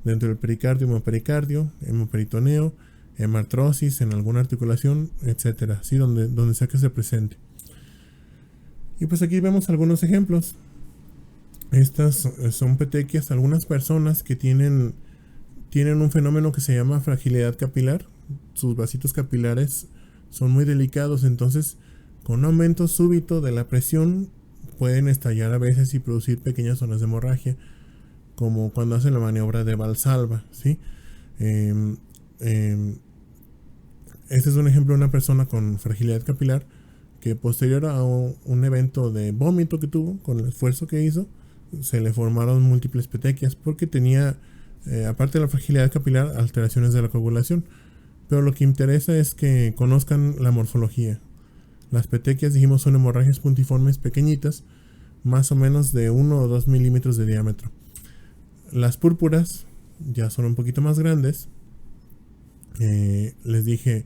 dentro del pericardio, hemopericardio; hemoperitoneo; hemartrosis en alguna articulación, etcétera, ¿sí? donde sea que se presente. Y pues aquí vemos algunos ejemplos. Estas son petequias. Algunas personas que tienen un fenómeno que se llama fragilidad capilar. Sus vasitos capilares son muy delicados, entonces con un aumento súbito de la presión pueden estallar a veces y producir pequeñas zonas de hemorragia, como cuando hacen la maniobra de Valsalva, ¿sí? Este es un ejemplo de una persona con fragilidad capilar que posterior a un evento de vómito que tuvo, con el esfuerzo que hizo, se le formaron múltiples petequias porque tenía, aparte de la fragilidad capilar, alteraciones de la coagulación. Pero lo que interesa es que conozcan la morfología. Las petequias, dijimos, son hemorragias puntiformes pequeñitas, más o menos de 1 o 2 milímetros de diámetro. Las púrpuras ya son un poquito más grandes. Les dije,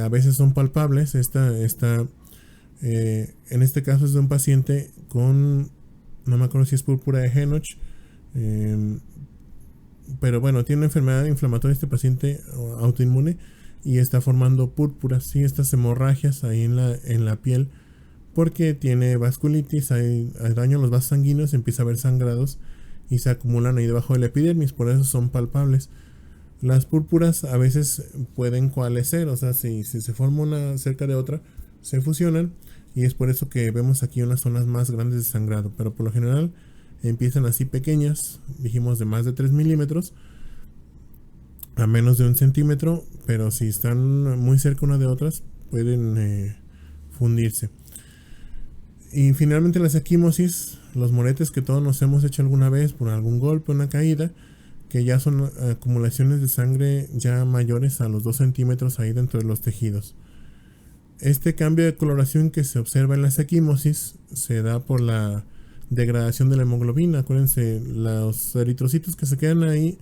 a veces son palpables. En este caso es de un paciente con, no me acuerdo si es púrpura de Henoch, pero bueno, tiene una enfermedad inflamatoria este paciente autoinmune y está formando púrpuras, ¿sí? Estas hemorragias ahí en la piel, porque tiene vasculitis, hay daño a los vasos sanguíneos, empieza a haber sangrados y se acumulan ahí debajo de la epidermis, por eso son palpables. Las púrpuras a veces pueden coalescer, o sea, si se forma una cerca de otra, se fusionan, y es por eso que vemos aquí unas zonas más grandes de sangrado, pero por lo general empiezan así pequeñas, dijimos de más de 3 milímetros a menos de 1 centímetro, pero si están muy cerca una de otras pueden fundirse. Y finalmente las equimosis, los moretes que todos nos hemos hecho alguna vez por algún golpe, una caída, que ya son acumulaciones de sangre ya mayores a los 2 centímetros ahí dentro de los tejidos. Este cambio de coloración que se observa en las equimosis se da por la degradación de la hemoglobina. Acuérdense, los eritrocitos que se quedan ahí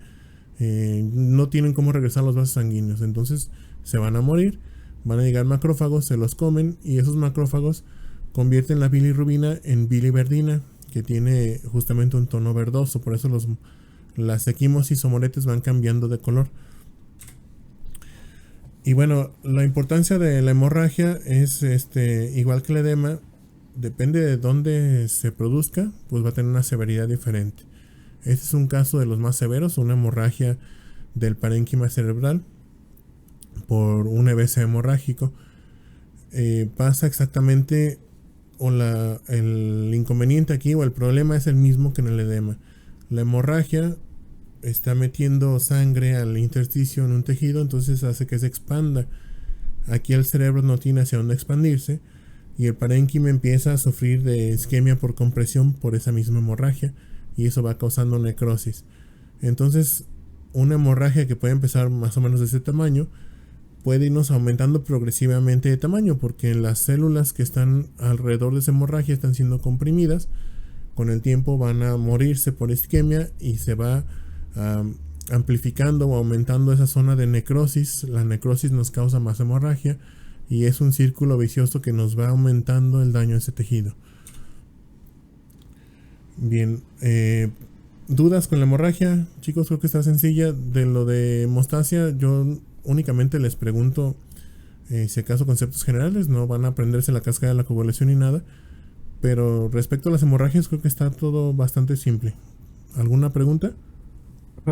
no tienen cómo regresar a los vasos sanguíneos, entonces se van a morir, van a llegar macrófagos, se los comen, y esos macrófagos convierten la bilirrubina en biliverdina, que tiene justamente un tono verdoso. Por eso las equimosis o moretes van cambiando de color. Y bueno, la importancia de la hemorragia es igual que el edema, depende de dónde se produzca, pues va a tener una severidad diferente. Este es un caso de los más severos, una hemorragia del parénquima cerebral por un EBC hemorrágico. Pasa exactamente, el inconveniente aquí o el problema es el mismo que en el edema. La hemorragia está metiendo sangre al intersticio en un tejido, entonces hace que se expanda. Aquí el cerebro no tiene hacia dónde expandirse y el parénquima empieza a sufrir de isquemia por compresión por esa misma hemorragia, y eso va causando necrosis. Entonces, una hemorragia que puede empezar más o menos de ese tamaño puede irnos aumentando progresivamente de tamaño, porque las células que están alrededor de esa hemorragia están siendo comprimidas. Con el tiempo van a morirse por isquemia y se va amplificando o aumentando esa zona de necrosis. La necrosis nos causa más hemorragia y es un círculo vicioso que nos va aumentando el daño a ese tejido. Bien, ¿dudas con la hemorragia? Chicos, creo que está sencilla. De lo de hemostasia, yo únicamente les pregunto si acaso conceptos generales, no van a aprenderse la cascada de la coagulación ni nada. Pero respecto a las hemorragias, creo que está todo bastante simple. ¿Alguna pregunta?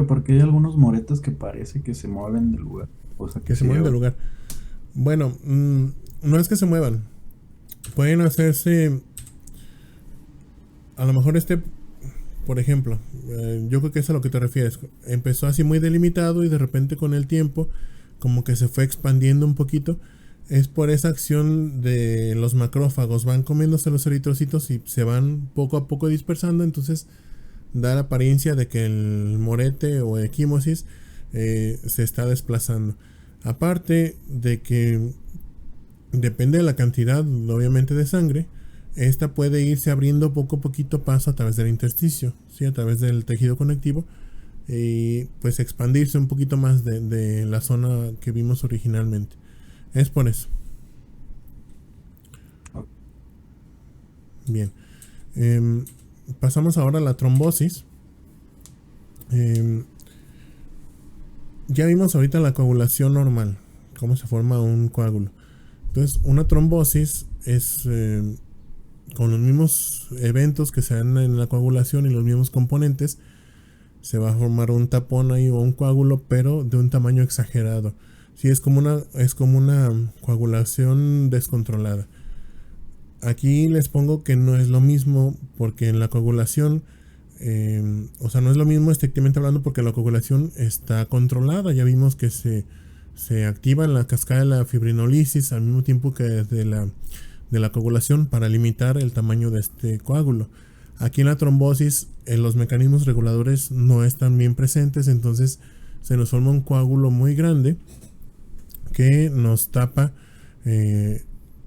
Porque hay algunos moretes que parece que se mueven del lugar. O sea, que se mueven del lugar. Bueno, no es que se muevan. Pueden hacerse... A lo mejor por ejemplo, yo creo que es a lo que te refieres. Empezó así muy delimitado y de repente con el tiempo como que se fue expandiendo un poquito. Es por esa acción de los macrófagos. Van comiéndose los eritrocitos y se van poco a poco dispersando. Entonces da la apariencia de que el morete o equimosis se está desplazando. Aparte de que depende de la cantidad, obviamente, de sangre, esta puede irse abriendo poco a poquito paso a través del intersticio, ¿sí? A través del tejido conectivo, y pues expandirse un poquito más de la zona que vimos originalmente. Es por eso. Bien. Pasamos ahora a la trombosis. Ya vimos ahorita la coagulación normal, cómo se forma un coágulo. Entonces, una trombosis es con los mismos eventos que se dan en la coagulación y los mismos componentes. Se va a formar un tapón ahí o un coágulo, pero de un tamaño exagerado. Sí, es como una coagulación descontrolada. Aquí les pongo que no es lo mismo, porque en la coagulación, no es lo mismo estrictamente hablando, porque la coagulación está controlada. Ya vimos que se se activa la cascada de la fibrinolisis al mismo tiempo que de la coagulación para limitar el tamaño de este coágulo. Aquí en la trombosis los mecanismos reguladores no están bien presentes, entonces se nos forma un coágulo muy grande que nos tapa,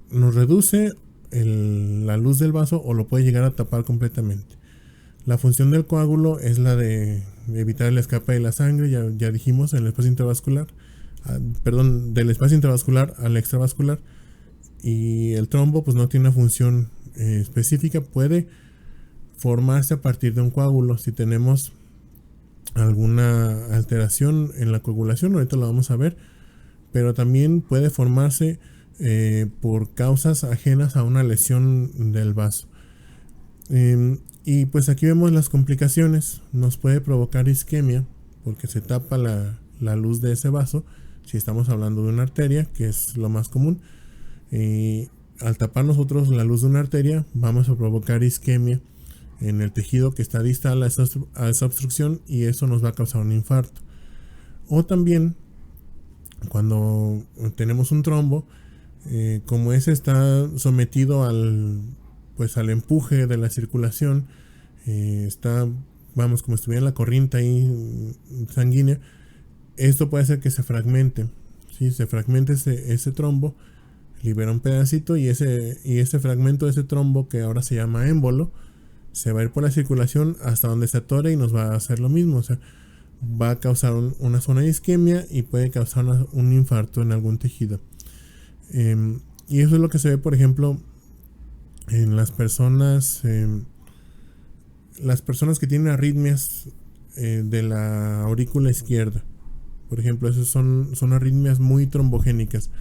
nos reduce la luz del vaso o lo puede llegar a tapar completamente. La función del coágulo es la de evitar el escape de la sangre, ya dijimos, en el espacio intravascular, del espacio intravascular al extravascular. Y el trombo pues no tiene una función específica, puede formarse a partir de un coágulo si tenemos alguna alteración en la coagulación, ahorita lo vamos a ver, pero también puede formarse por causas ajenas a una lesión del vaso. Y pues aquí vemos las complicaciones. Nos puede provocar isquemia porque se tapa la luz de ese vaso, si estamos hablando de una arteria, que es lo más común. Al tapar nosotros la luz de una arteria, vamos a provocar isquemia en el tejido que está distal a esa obstrucción, y eso nos va a causar un infarto. O también cuando tenemos un trombo, como ese está sometido al empuje de la circulación, está, vamos, como si estuviera en la corriente ahí sanguínea, esto puede hacer que se fragmente. ¿Sí? Se fragmente ese trombo, libera un pedacito, y ese fragmento de ese trombo, que ahora se llama émbolo, se va a ir por la circulación hasta donde se atore y nos va a hacer lo mismo. O sea, va a causar una zona de isquemia y puede causar un infarto en algún tejido. Y eso es lo que se ve, por ejemplo, en las personas que tienen arritmias de la aurícula izquierda. Por ejemplo, esas son arritmias muy trombogénicas,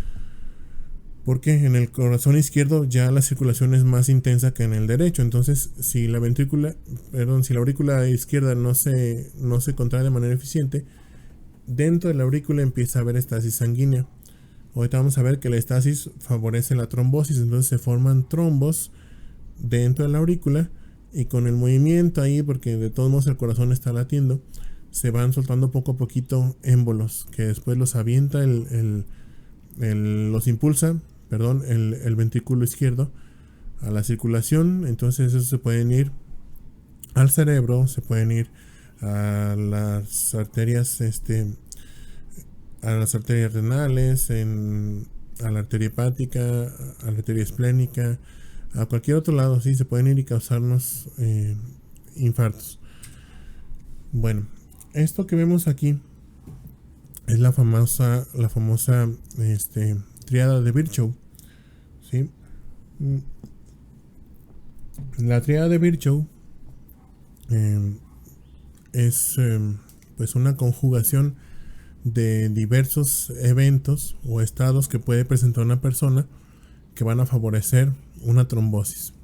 porque en el corazón izquierdo ya la circulación es más intensa que en el derecho. Entonces, si la aurícula izquierda no se contrae de manera eficiente, dentro de la aurícula empieza a haber estasis sanguínea. Ahorita vamos a ver que la estasis favorece la trombosis, entonces se forman trombos dentro de la aurícula, y con el movimiento ahí, porque de todos modos el corazón está latiendo, se van soltando poco a poquito émbolos, que después los avienta los impulsa, el ventrículo izquierdo a la circulación. Entonces esos se pueden ir al cerebro, se pueden ir a las arterias, renales, a la arteria hepática, a la arteria esplénica, a cualquier otro lado. Sí, se pueden ir y causarnos infartos. Bueno, esto que vemos aquí es la famosa tríada de Virchow. ¿Sí? La tríada de Virchow es pues una conjugación de diversos eventos o estados que puede presentar una persona que van a favorecer una trombosis.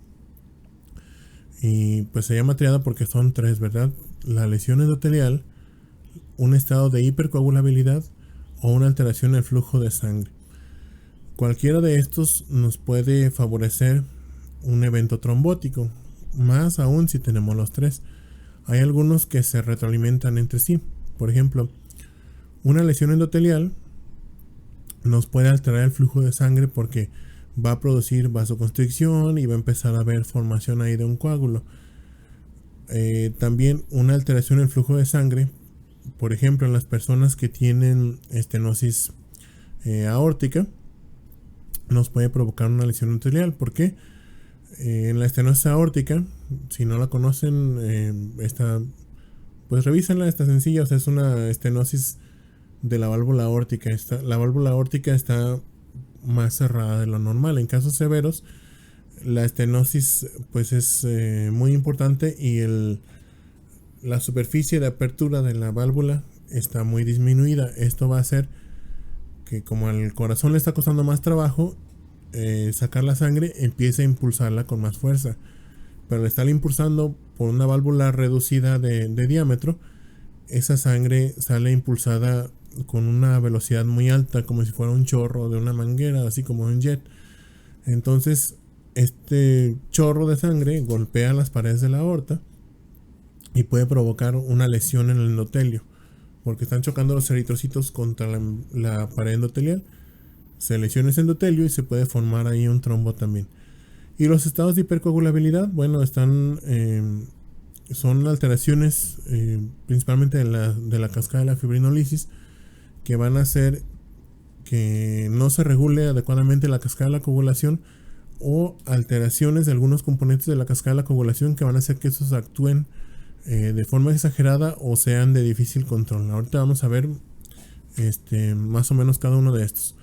Y pues se llama triada porque son tres, ¿verdad? La lesión endotelial, un estado de hipercoagulabilidad o una alteración en el flujo de sangre. Cualquiera de estos nos puede favorecer un evento trombótico, más aún si tenemos los tres. Hay algunos que se retroalimentan entre sí. Por ejemplo, una lesión endotelial nos puede alterar el flujo de sangre porque va a producir vasoconstricción y va a empezar a haber formación ahí de un coágulo. También una alteración en el flujo de sangre, por ejemplo, en las personas que tienen estenosis aórtica, nos puede provocar una lesión endotelial. ¿Por qué? En la estenosis aórtica, si no la conocen, pues revísenla, está sencilla. O sea, es una estenosis de la válvula aórtica. La válvula aórtica está más cerrada de lo normal. En casos severos, la estenosis pues es muy importante, y la superficie de apertura de la válvula está muy disminuida. Esto va a hacer que, como al corazón le está costando más trabajo sacar la sangre, empiece a impulsarla con más fuerza. Pero le está impulsando por una válvula reducida de diámetro. Esa sangre sale impulsada con una velocidad muy alta, como si fuera un chorro de una manguera, así como un jet. Entonces este chorro de sangre golpea las paredes de la aorta y puede provocar una lesión en el endotelio. porque están chocando los eritrocitos contra la pared endotelial. Se lesiona ese endotelio y se puede formar ahí un trombo también. Y los estados de hipercoagulabilidad, bueno, son alteraciones principalmente de la cascada de la fibrinolisis, que van a hacer que no se regule adecuadamente la cascada de la coagulación, o alteraciones de algunos componentes de la cascada de la coagulación que van a hacer que estos actúen de forma exagerada o sean de difícil control. Ahorita vamos a ver más o menos cada uno de estos.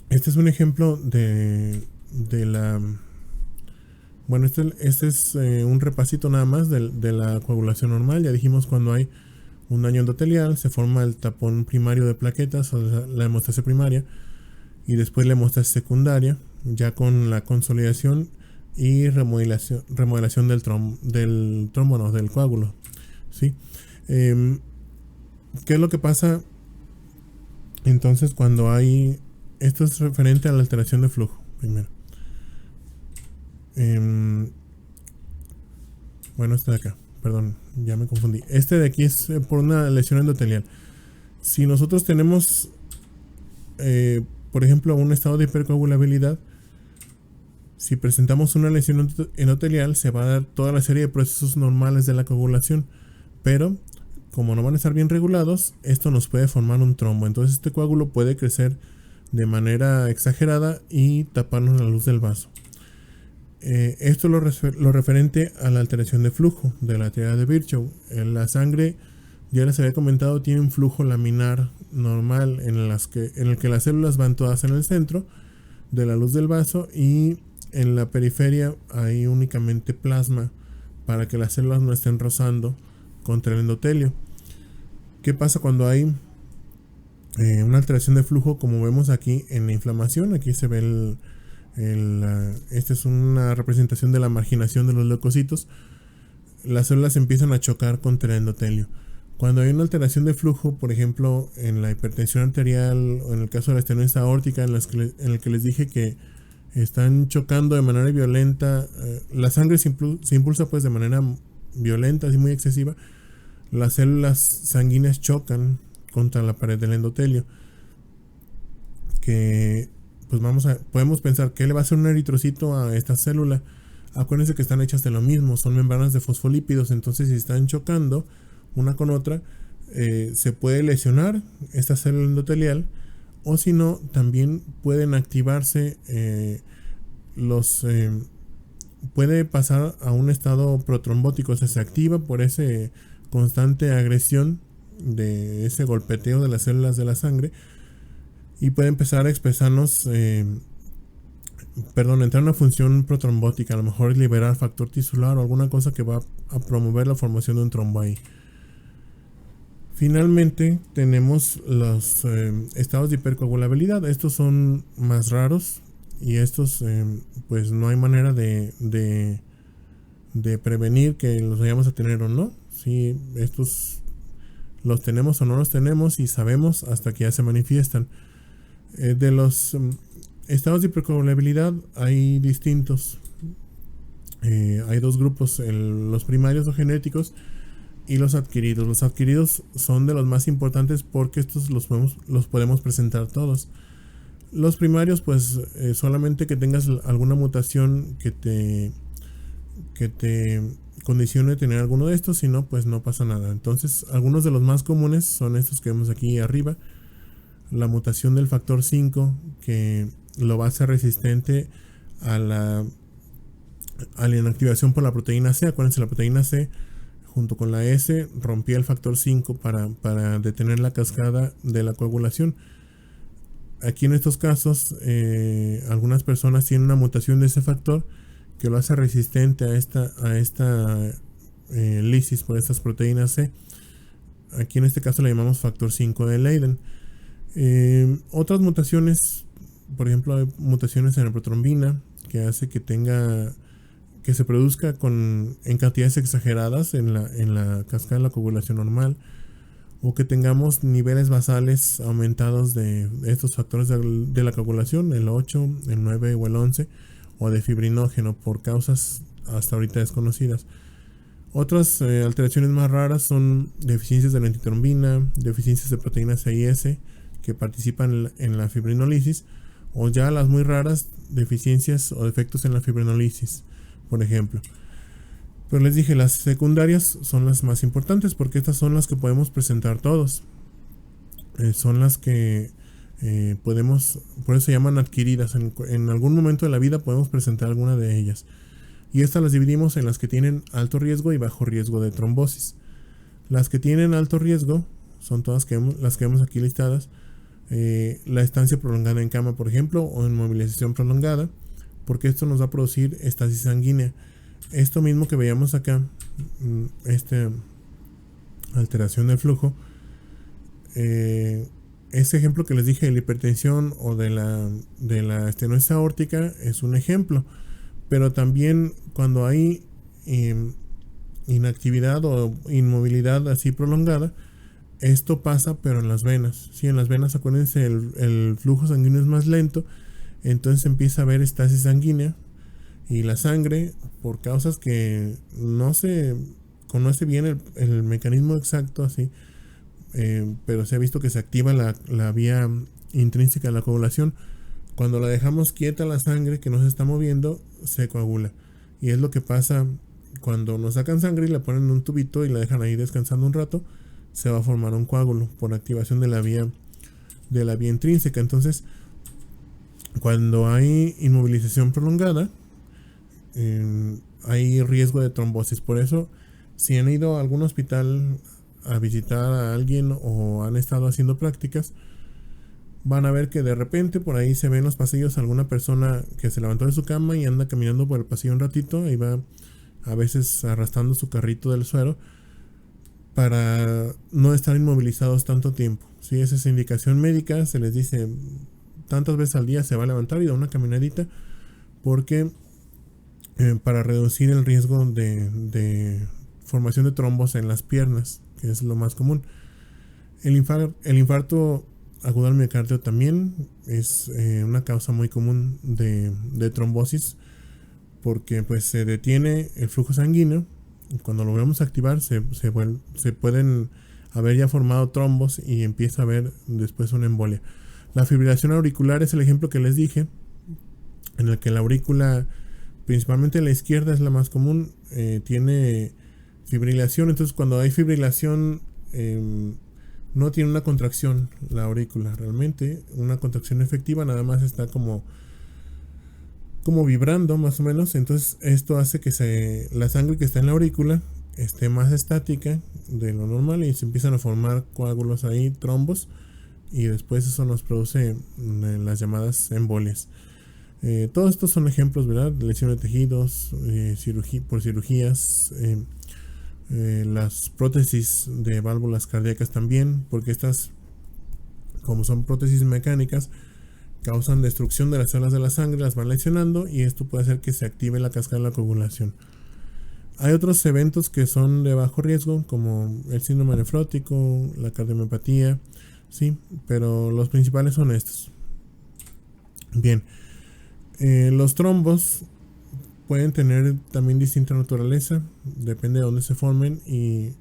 Este es un ejemplo de la... Bueno, este es un repasito nada más de la coagulación normal. Ya dijimos, cuando hay un daño endotelial se forma el tapón primario de plaquetas, o la hemostasia primaria, y después la hemostasia secundaria, ya con la consolidación y remodelación del trombo, no, del coágulo, ¿sí? ¿Qué es lo que pasa entonces cuando hay... Esto es referente a la alteración de flujo, primero. Bueno, este de acá, perdón, ya me confundí. Este de aquí es por una lesión endotelial. Si nosotros tenemos, por ejemplo, un estado de hipercoagulabilidad, si presentamos una lesión endotelial, se va a dar toda la serie de procesos normales de la coagulación, pero como no van a estar bien regulados, esto nos puede formar un trombo. Entonces este coágulo puede crecer de manera exagerada y taparnos la luz del vaso. Esto es lo referente a la alteración de flujo de la teoría de Virchow. La sangre, ya les había comentado, tiene un flujo laminar normal en el que las células van todas en el centro de la luz del vaso, y en la periferia hay únicamente plasma para que las células no estén rozando contra el endotelio. ¿Qué pasa cuando hay una alteración de flujo? Como vemos aquí en la inflamación, aquí se ve esta es una representación de la marginación de los leucocitos. Las células empiezan a chocar contra el endotelio. Cuando hay una alteración de flujo, por ejemplo en la hipertensión arterial o en el caso de la estenosis aórtica, en el que les dije que están chocando de manera violenta, la sangre se impulsa pues de manera violenta, así muy excesiva, las células sanguíneas chocan contra la pared del endotelio, que pues podemos pensar, ¿qué le va a hacer un eritrocito a esta célula? Acuérdense que están hechas de lo mismo, son membranas de fosfolípidos. Entonces si están chocando una con otra, se puede lesionar esta célula endotelial, o si no, también pueden activarse puede pasar a un estado protrombótico. O sea, se activa por esa constante agresión de ese golpeteo de las células de la sangre, y puede empezar a expresarnos, entrar en una función protrombótica, a lo mejor liberar factor tisular o alguna cosa que va a promover la formación de un trombo ahí. Finalmente tenemos los estados de hipercoagulabilidad. Estos son más raros, y estos pues no hay manera de prevenir que los vayamos a tener o no. Si estos los tenemos o no los tenemos, y sabemos hasta que ya se manifiestan. De los estados de hipercoagulabilidad hay distintos. Hay dos grupos, los primarios o genéticos y los adquiridos. Los adquiridos son de los más importantes porque estos los podemos presentar todos. Los primarios, pues solamente que tengas alguna mutación que te condicione tener alguno de estos, si no, pues no pasa nada. Entonces, algunos de los más comunes son estos que vemos aquí arriba. La mutación del factor 5, que lo va a hacer resistente a la inactivación por la proteína C. Acuérdense, la proteína C junto con la S rompía el factor 5 para detener la cascada de la coagulación. Aquí en estos casos, algunas personas tienen una mutación de ese factor que lo hace resistente a esta lisis por estas proteínas C. Aquí en este caso le llamamos factor 5 de Leiden. Otras mutaciones, por ejemplo, hay mutaciones en la protrombina que hace que se produzca en cantidades exageradas en la cascada de la coagulación normal, o que tengamos niveles basales aumentados de estos factores de la coagulación, el 8, el 9 o el 11, o de fibrinógeno por causas hasta ahorita desconocidas. Otras alteraciones más raras son deficiencias de la antitrombina, deficiencias de proteínas C y S que participan en la fibrinolisis, o ya las muy raras, deficiencias o defectos en la fibrinolisis, por ejemplo. Pero les dije, las secundarias son las más importantes porque estas son las que podemos presentar todos. Son las que podemos, por eso se llaman adquiridas. En algún momento de la vida podemos presentar alguna de ellas. Y estas las dividimos en las que tienen alto riesgo y bajo riesgo de trombosis. Las que tienen alto riesgo son todas las que vemos aquí listadas. La estancia prolongada en cama, por ejemplo, o en movilización prolongada, porque esto nos va a producir estasis sanguínea. Esto mismo que veíamos acá, alteración del flujo, ese ejemplo que les dije de la hipertensión o de la estenosis aórtica es un ejemplo, pero también cuando hay inactividad o inmovilidad así prolongada, esto pasa pero en las venas. Sí, en las venas, acuérdense, el flujo sanguíneo es más lento, entonces empieza a haber estasis sanguínea y la sangre, por causas que no se conoce bien el mecanismo exacto así, pero se ha visto que se activa la vía intrínseca de la coagulación. Cuando la dejamos quieta la sangre que no se está moviendo, se coagula, y es lo que pasa cuando nos sacan sangre y la ponen en un tubito y la dejan ahí descansando un rato. Se va a formar un coágulo por activación de la vía intrínseca. Entonces, cuando hay inmovilización prolongada, hay riesgo de trombosis. Por eso, si han ido a algún hospital a visitar a alguien o han estado haciendo prácticas, van a ver que de repente por ahí se ve en los pasillos alguna persona que se levantó de su cama y anda caminando por el pasillo un ratito y va a veces arrastrando su carrito del suero para no estar inmovilizados tanto tiempo. Si esa es indicación médica, se les dice tantas veces al día se va a levantar y da una caminadita, porque para reducir el riesgo de formación de trombos en las piernas, que es lo más común. El infarto agudo al miocardio también es una causa muy común de trombosis, porque pues se detiene el flujo sanguíneo. Cuando lo volvemos a activar se pueden haber ya formado trombos y empieza a haber después una embolia. La fibrilación auricular es el ejemplo que les dije, en el que la aurícula, principalmente la izquierda, es la más común, tiene fibrilación. Entonces cuando hay fibrilación no tiene una contracción la aurícula, realmente una contracción efectiva, nada más está como vibrando más o menos. Entonces esto hace que la sangre que está en la aurícula esté más estática de lo normal y se empiezan a formar coágulos ahí, trombos, y después eso nos produce las llamadas embolias. Todos estos son ejemplos, ¿verdad? Lesión de tejidos, por cirugías, las prótesis de válvulas cardíacas también, porque estas, como son prótesis mecánicas, causan destrucción de las células de la sangre, las van lesionando, y esto puede hacer que se active la cascada de la coagulación. Hay otros eventos que son de bajo riesgo, como el síndrome nefrótico, la cardiomiopatía, sí, pero los principales son estos. Bien, los trombos pueden tener también distinta naturaleza, depende de dónde se formen y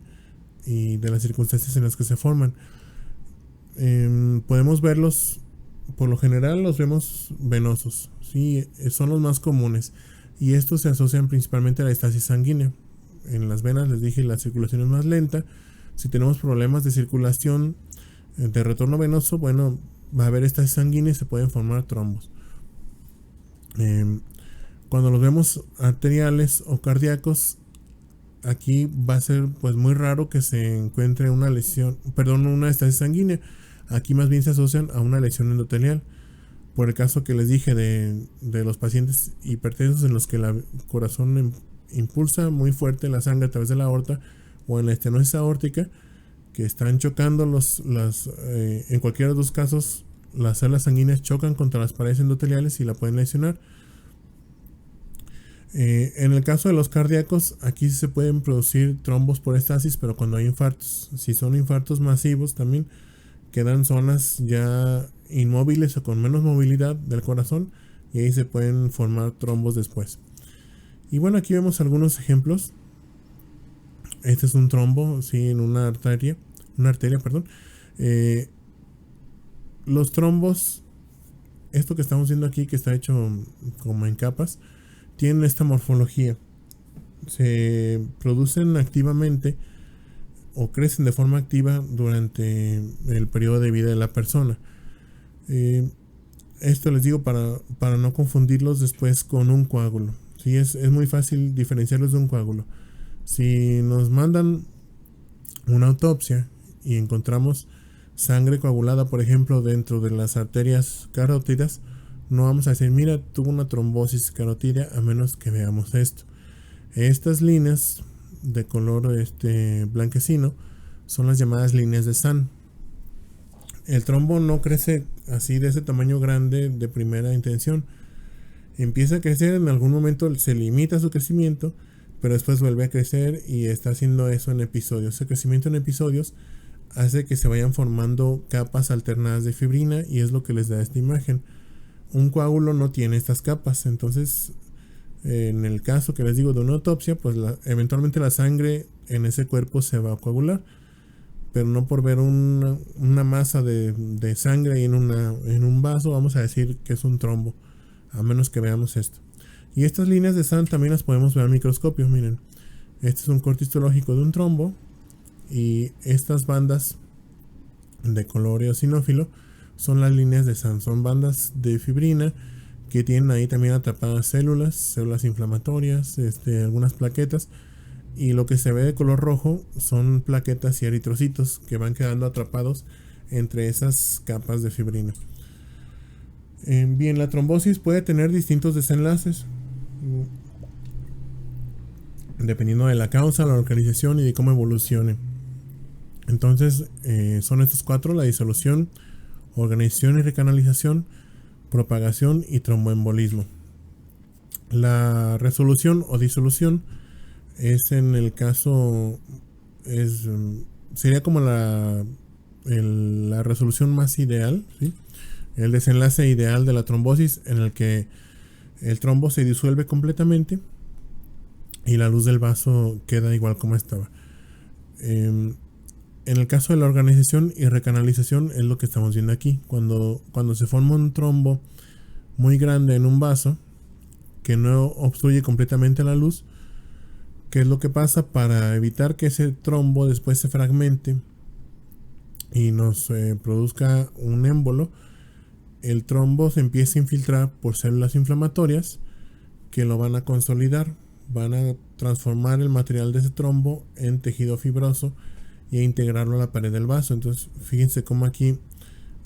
de las circunstancias en las que se forman. Podemos verlos. Por lo general los vemos venosos, ¿sí? Son los más comunes, y estos se asocian principalmente a la estasis sanguínea. En las venas, les dije, la circulación es más lenta. Si tenemos problemas de circulación, de retorno venoso, bueno, va a haber estasis sanguínea y se pueden formar trombos. Cuando los vemos arteriales o cardíacos, aquí va a ser pues muy raro que se encuentre una estasis sanguínea. Aquí más bien se asocian a una lesión endotelial. Por el caso que les dije de los pacientes hipertensos, en los que el corazón impulsa muy fuerte la sangre a través de la aorta, o en la estenosis aórtica, que están chocando en cualquiera de los dos casos, las células sanguíneas chocan contra las paredes endoteliales y la pueden lesionar. En el caso de los cardíacos, aquí se pueden producir trombos por estasis, pero cuando hay infartos. Si son infartos masivos, también quedan zonas ya inmóviles o con menos movilidad del corazón, y ahí se pueden formar trombos después. Y bueno, aquí vemos algunos ejemplos Este es un trombo, sí, en una arteria, perdón. Eh, los trombos, esto que estamos viendo aquí, que está hecho como en capas, tienen esta morfología. Se producen activamente o crecen de forma activa durante el periodo de vida de la persona. Esto les digo para no confundirlos después con un coágulo. Sí, es muy fácil diferenciarlos de un coágulo. Si nos mandan una autopsia y encontramos sangre coagulada, por ejemplo, dentro de las arterias carótidas, no vamos a decir, mira, tuvo una trombosis carotídea, a menos que veamos esto. Estas líneas de color blanquecino son las llamadas líneas de Sand. El trombo no crece así de ese tamaño grande de primera intención. Empieza a crecer, en algún momento se limita su crecimiento, pero después vuelve a crecer y está haciendo eso en episodios. Ese crecimiento en episodios hace que se vayan formando capas alternadas de fibrina y es lo que les da esta imagen. Un coágulo no tiene estas capas, entonces en el caso que les digo de una autopsia, pues eventualmente la sangre en ese cuerpo se va a coagular, pero no por ver una masa de sangre en un vaso vamos a decir que es un trombo, a menos que veamos esto. Y estas líneas de Sand también las podemos ver al microscopio. Miren, este es un corte histológico de un trombo y estas bandas de color eosinófilo son las líneas de Sand, son bandas de fibrina que tienen ahí también atrapadas células inflamatorias, algunas plaquetas, y lo que se ve de color rojo son plaquetas y eritrocitos que van quedando atrapados entre esas capas de fibrina. Bien, la trombosis puede tener distintos desenlaces dependiendo de la causa, la localización y de cómo evolucione. Entonces son estos cuatro: la disolución, organización y recanalización, propagación y tromboembolismo. La resolución o disolución es en el caso sería como la resolución más ideal, ¿sí? El desenlace ideal de la trombosis, en el que el trombo se disuelve completamente y la luz del vaso queda igual como estaba. En el caso de la organización y recanalización es lo que estamos viendo aquí. Cuando se forma un trombo muy grande en un vaso que no obstruye completamente la luz, ¿qué es lo que pasa? Para evitar que ese trombo después se fragmente y nos produzca un émbolo, el trombo se empieza a infiltrar por células inflamatorias que lo van a consolidar, van a transformar el material de ese trombo en tejido fibroso y a integrarlo a la pared del vaso. Entonces fíjense cómo aquí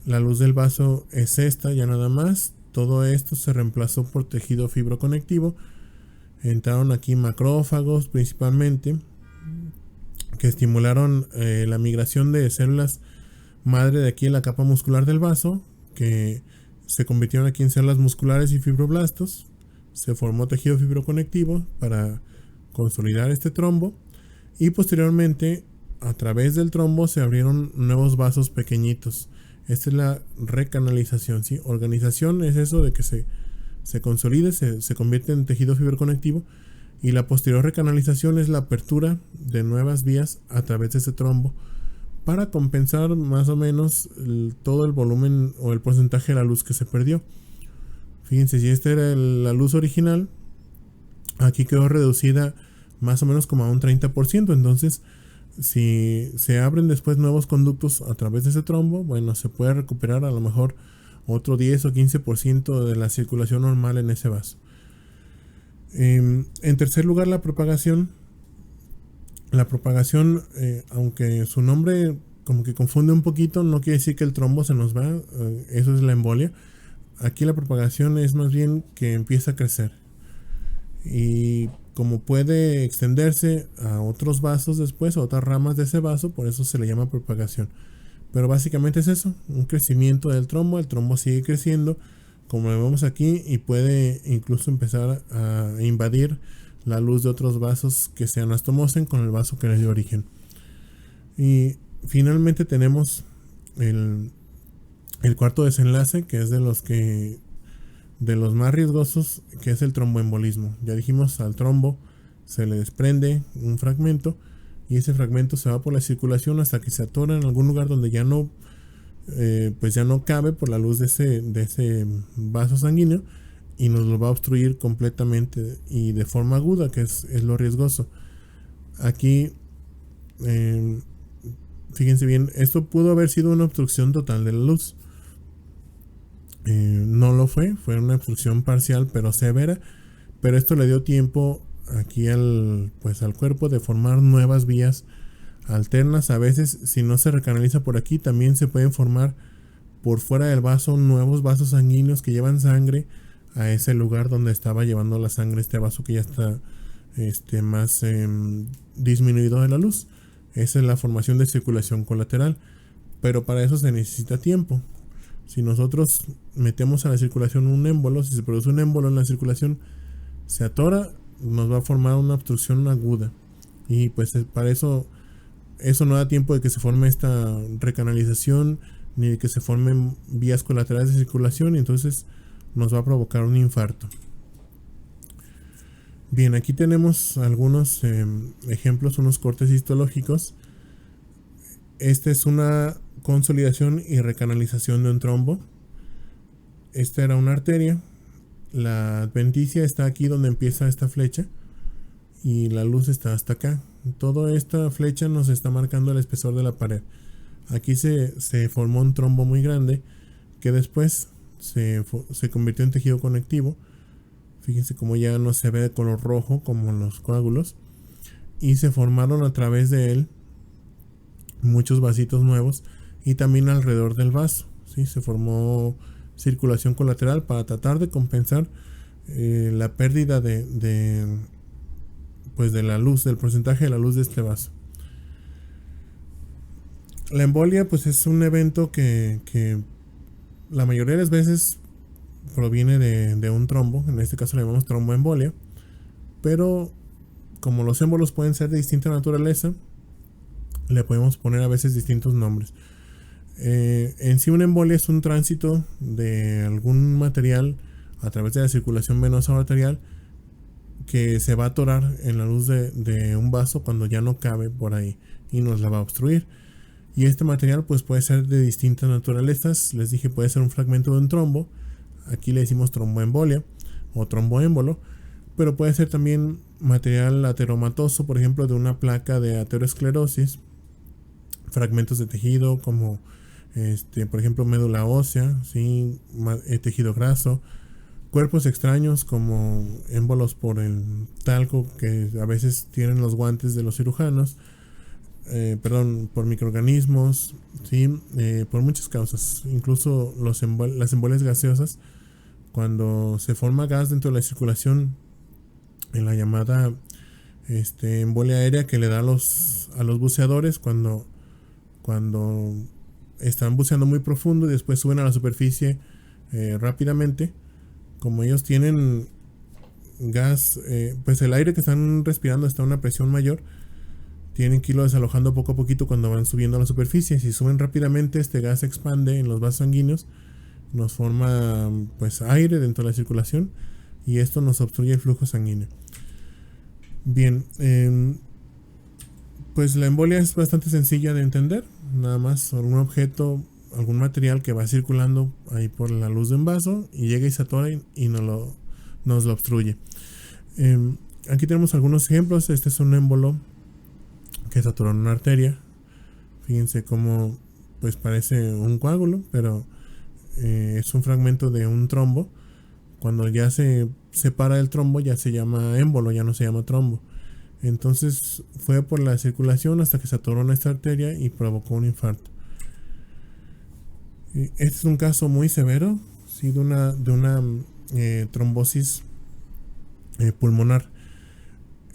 la luz del vaso es esta, ya nada más. Todo esto se reemplazó por tejido fibroconectivo. Entraron aquí macrófagos principalmente, que estimularon la migración de células madre de aquí en la capa muscular del vaso, que se convirtieron aquí en células musculares y fibroblastos. Se formó tejido fibroconectivo para consolidar este trombo y posteriormente a través del trombo se abrieron nuevos vasos pequeñitos. Esta es la recanalización, ¿sí? Organización es eso de que se consolide, se convierte en tejido fibroconectivo, y la posterior recanalización es la apertura de nuevas vías a través de ese trombo para compensar más o menos todo el volumen o el porcentaje de la luz que se perdió. Fíjense, si esta era la luz original, aquí quedó reducida más o menos como a un 30%. Entonces, si se abren después nuevos conductos a través de ese trombo, bueno, se puede recuperar a lo mejor otro 10 o 15% de la circulación normal en ese vaso. En tercer lugar, la propagación. La propagación, aunque su nombre como que confunde un poquito, no quiere decir que el trombo se nos va, eso es la embolia. Aquí la propagación es más bien que empieza a crecer. Y como puede extenderse a otros vasos después, a otras ramas de ese vaso, por eso se le llama propagación. Pero básicamente es eso, un crecimiento del trombo. El trombo sigue creciendo, como lo vemos aquí, y puede incluso empezar a invadir la luz de otros vasos que se anastomosen con el vaso que les dio origen. Y finalmente tenemos el cuarto desenlace, que es de los más riesgosos, que es el tromboembolismo. Ya dijimos, al trombo se le desprende un fragmento y ese fragmento se va por la circulación hasta que se atora en algún lugar donde ya no pues ya no cabe por la luz de ese vaso sanguíneo y nos lo va a obstruir completamente y de forma aguda, que es lo riesgoso. Aquí fíjense bien, esto pudo haber sido una obstrucción total de la luz. No lo fue una obstrucción parcial pero severa, pero esto le dio tiempo aquí al cuerpo de formar nuevas vías alternas. A veces, si no se recanaliza por aquí, también se pueden formar por fuera del vaso nuevos vasos sanguíneos que llevan sangre a ese lugar donde estaba llevando la sangre este vaso que ya está más disminuido de la luz. Esa es la formación de circulación colateral, pero para eso se necesita tiempo. Si nosotros metemos a la circulación un émbolo, si se produce un émbolo en la circulación, se atora, nos va a formar una obstrucción aguda, y pues para eso no da tiempo de que se forme esta recanalización ni de que se formen vías colaterales de circulación, y entonces nos va a provocar un infarto. Bien, aquí tenemos algunos ejemplos, unos cortes histológicos. Esta es una consolidación y recanalización de un trombo. Esta era una arteria. La adventicia está aquí donde empieza esta flecha y la luz está hasta acá. Toda esta flecha nos está marcando el espesor de la pared. Aquí se formó un trombo muy grande que después se convirtió en tejido conectivo. Fíjense cómo ya no se ve de color rojo como los coágulos, y se formaron a través de él muchos vasitos nuevos y también alrededor del vaso, ¿sí? Se formó circulación colateral para tratar de compensar la pérdida de la luz, del porcentaje de la luz de este vaso. La embolia pues es un evento que la mayoría de las veces proviene de un trombo. En este caso le llamamos tromboembolia, pero como los émbolos pueden ser de distinta naturaleza, le podemos poner a veces distintos nombres. En sí, una embolia es un tránsito de algún material a través de la circulación venosa o arterial que se va a atorar en la luz de un vaso cuando ya no cabe por ahí y nos la va a obstruir. Y este material pues puede ser de distintas naturalezas. Les dije, puede ser un fragmento de un trombo. Aquí le decimos tromboembolia o tromboémbolo, pero puede ser también material ateromatoso, por ejemplo, de una placa de aterosclerosis, fragmentos de tejido como por ejemplo médula ósea, ¿sí? Tejido graso, cuerpos extraños como émbolos por el talco que a veces tienen los guantes de los cirujanos, por microorganismos, ¿sí? Por muchas causas, incluso las embolias gaseosas, cuando se forma gas dentro de la circulación, en la llamada embolia aérea que le da a los buceadores cuando están buceando muy profundo y después suben a la superficie rápidamente. Como ellos tienen gas, pues el aire que están respirando está a una presión mayor, tienen que irlo desalojando poco a poquito cuando van subiendo a la superficie. Si suben rápidamente, este gas se expande en los vasos sanguíneos, nos forma pues aire dentro de la circulación y esto nos obstruye el flujo sanguíneo. Bien, pues la embolia es bastante sencilla de entender. Nada más algún objeto, algún material que va circulando ahí por la luz de un vaso y llega y se atora y nos lo obstruye. Aquí tenemos algunos ejemplos. Este es un émbolo que se atoró en una arteria. Fíjense cómo pues parece un coágulo, pero es un fragmento de un trombo. Cuando ya se separa el trombo ya se llama émbolo, ya no se llama trombo. Entonces fue por la circulación hasta que se atoró en esta arteria y provocó un infarto. Este es un caso muy severo, ¿sí? de una trombosis pulmonar.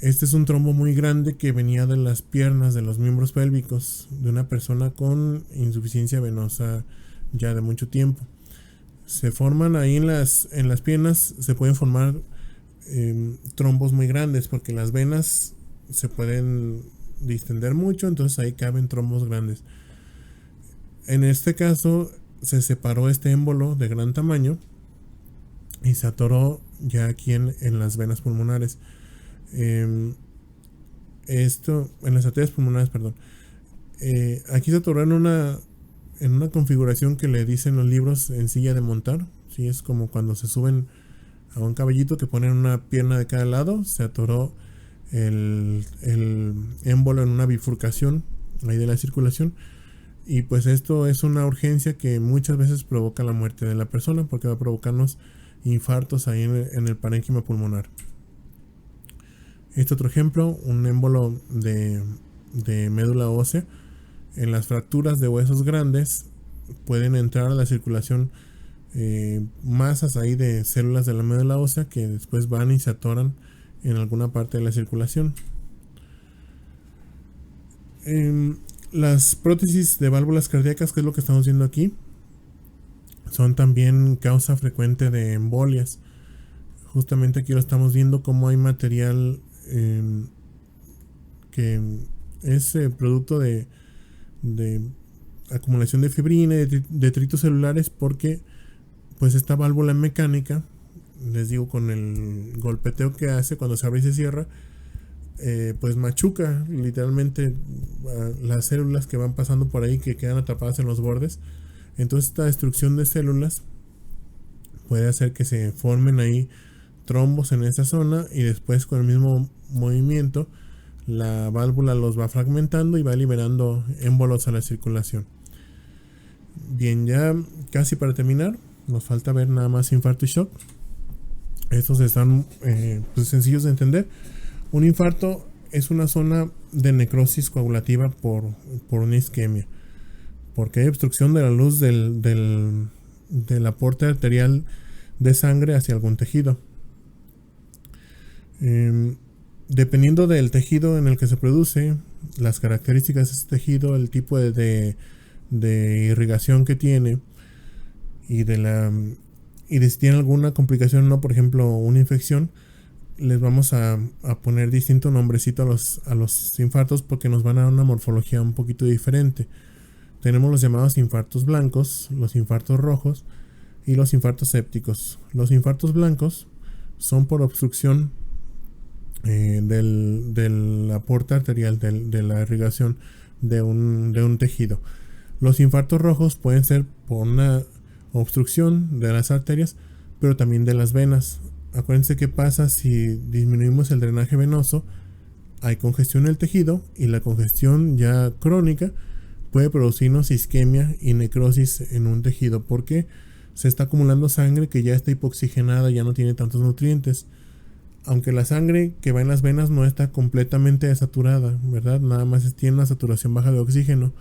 Este es un trombo muy grande que venía de las piernas, de los miembros pélvicos, de una persona con insuficiencia venosa ya de mucho tiempo. Se forman ahí en las piernas, se pueden formar trombos muy grandes porque las venas se pueden distender mucho, entonces ahí caben trombos grandes. En este caso se separó este émbolo de gran tamaño y se atoró ya aquí en las venas pulmonares. esto, en las arterias pulmonares, perdón. Aquí se atoró en una configuración que le dicen los libros en silla de montar. ¿Sí? Es como cuando se suben a un caballito que ponen una pierna de cada lado. Se atoró el émbolo en una bifurcación ahí de la circulación. Y pues esto es una urgencia que muchas veces provoca la muerte de la persona, porque va a provocarnos infartos ahí en el parénquima pulmonar. Este otro ejemplo, un émbolo de médula ósea. En las fracturas de huesos grandes pueden entrar a la circulación masas ahí de células de la médula ósea que después van y se atoran en alguna parte de la circulación. Las prótesis de válvulas cardíacas, que es lo que estamos viendo aquí, son también causa frecuente de embolias. Justamente aquí lo estamos viendo, como hay material que es producto de acumulación de fibrina, de detritos celulares, porque pues esta válvula mecánica, les digo, con el golpeteo que hace cuando se abre y se cierra, pues machuca literalmente las células que van pasando por ahí, que quedan atrapadas en los bordes. Entonces esta destrucción de células puede hacer que se formen ahí trombos en esa zona, y después con el mismo movimiento la válvula los va fragmentando y va liberando émbolos a la circulación. Bien, ya casi para terminar, nos falta ver nada más infarto y shock. Estos están pues sencillos de entender. Un infarto es una zona de necrosis coagulativa por una isquemia, porque hay obstrucción de la luz del aporte arterial de sangre hacia algún tejido. Dependiendo del tejido en el que se produce, las características de ese tejido, el tipo de irrigación que tiene, y de si tiene alguna complicación o no, por ejemplo una infección, les vamos a poner distinto nombrecito a los infartos, porque nos van a dar una morfología un poquito diferente. Tenemos los llamados infartos blancos, los infartos rojos y los infartos sépticos. Los infartos blancos son por obstrucción del aporte arterial, de la irrigación de un tejido. Los infartos rojos pueden ser por una obstrucción de las arterias, pero también de las venas. Acuérdense qué pasa si disminuimos el drenaje venoso. Hay congestión en el tejido, y la congestión ya crónica puede producirnos isquemia y necrosis en un tejido, porque se está acumulando sangre que ya está hipoxigenada, ya no tiene tantos nutrientes. Aunque la sangre que va en las venas no está completamente desaturada, ¿verdad? Nada más tiene una saturación baja de oxígeno.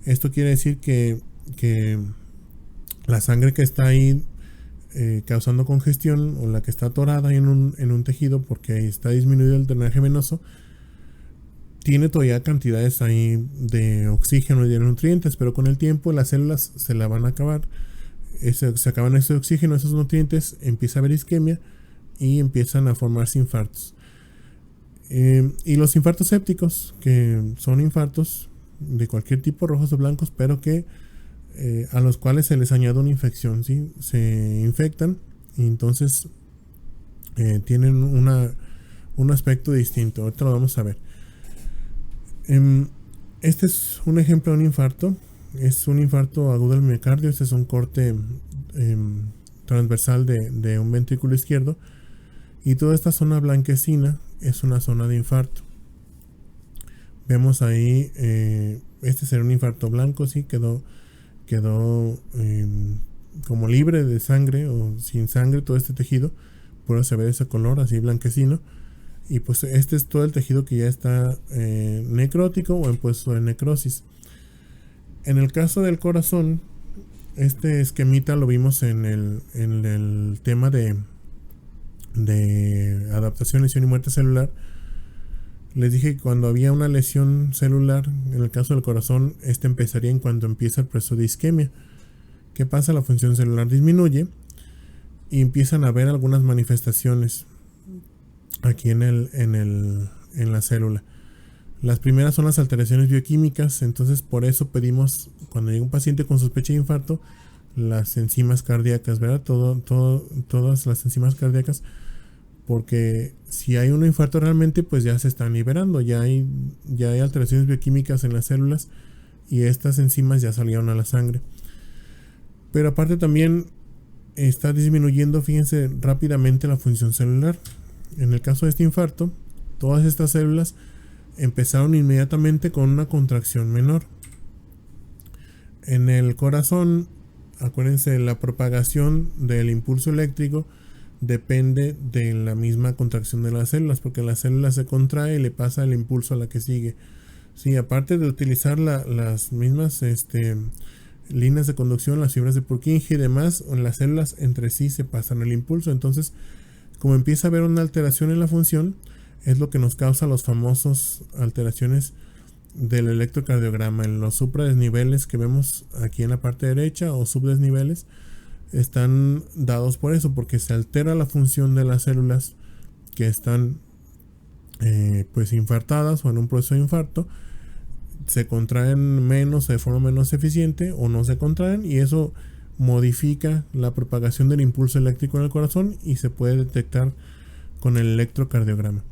Esto quiere decir que la sangre que está ahí causando congestión, o la que está atorada en un tejido porque está disminuido el drenaje venoso, tiene todavía cantidades ahí de oxígeno y de nutrientes, pero con el tiempo las células se la van a acabar. Se acaban ese oxígeno, esos nutrientes, empieza a haber isquemia y empiezan a formarse infartos. Y los infartos sépticos, que son infartos de cualquier tipo, rojos o blancos, pero que a los cuales se les añade una infección, ¿sí? Se infectan y entonces tienen un aspecto distinto. Ahorita lo vamos a ver. Este es un ejemplo de un infarto. Es un infarto agudo del miocardio. Este es un corte transversal de un ventrículo izquierdo, y toda esta zona blanquecina es una zona de infarto. Vemos ahí, este será un infarto blanco, sí, quedó como libre de sangre o sin sangre todo este tejido, por eso se ve ese color así blanquecino. Y pues este es todo el tejido que ya está necrótico o en proceso de necrosis. En el caso del corazón, este esquemita lo vimos en el tema de adaptación, lesión y muerte celular. Les dije que cuando había una lesión celular, en el caso del corazón, empezaría en cuanto empieza el proceso de isquemia. ¿Qué pasa? La función celular disminuye y empiezan a haber algunas manifestaciones aquí en la célula. Las primeras son las alteraciones bioquímicas. Entonces por eso pedimos, cuando llega un paciente con sospecha de infarto, las enzimas cardíacas, ¿verdad? Todas las enzimas cardíacas, porque si hay un infarto realmente, pues ya se están liberando, ya hay alteraciones bioquímicas en las células y estas enzimas ya salieron a la sangre. Pero aparte también está disminuyendo, fíjense, rápidamente la función celular. En el caso de este infarto, todas estas células empezaron inmediatamente con una contracción menor. En el corazón, acuérdense, la propagación del impulso eléctrico depende de la misma contracción de las células, porque la célula se contrae y le pasa el impulso a la que sigue. Sí, aparte de utilizar las mismas líneas de conducción, las fibras de Purkinje y demás, las células entre sí se pasan el impulso. Entonces, como empieza a haber una alteración en la función, es lo que nos causa los famosos alteraciones del electrocardiograma. En los supradesniveles que vemos aquí en la parte derecha o subdesniveles están dados por eso, porque se altera la función de las células que están pues infartadas o en un proceso de infarto, se contraen menos de forma menos eficiente o no se contraen, y eso modifica la propagación del impulso eléctrico en el corazón y se puede detectar con el electrocardiograma.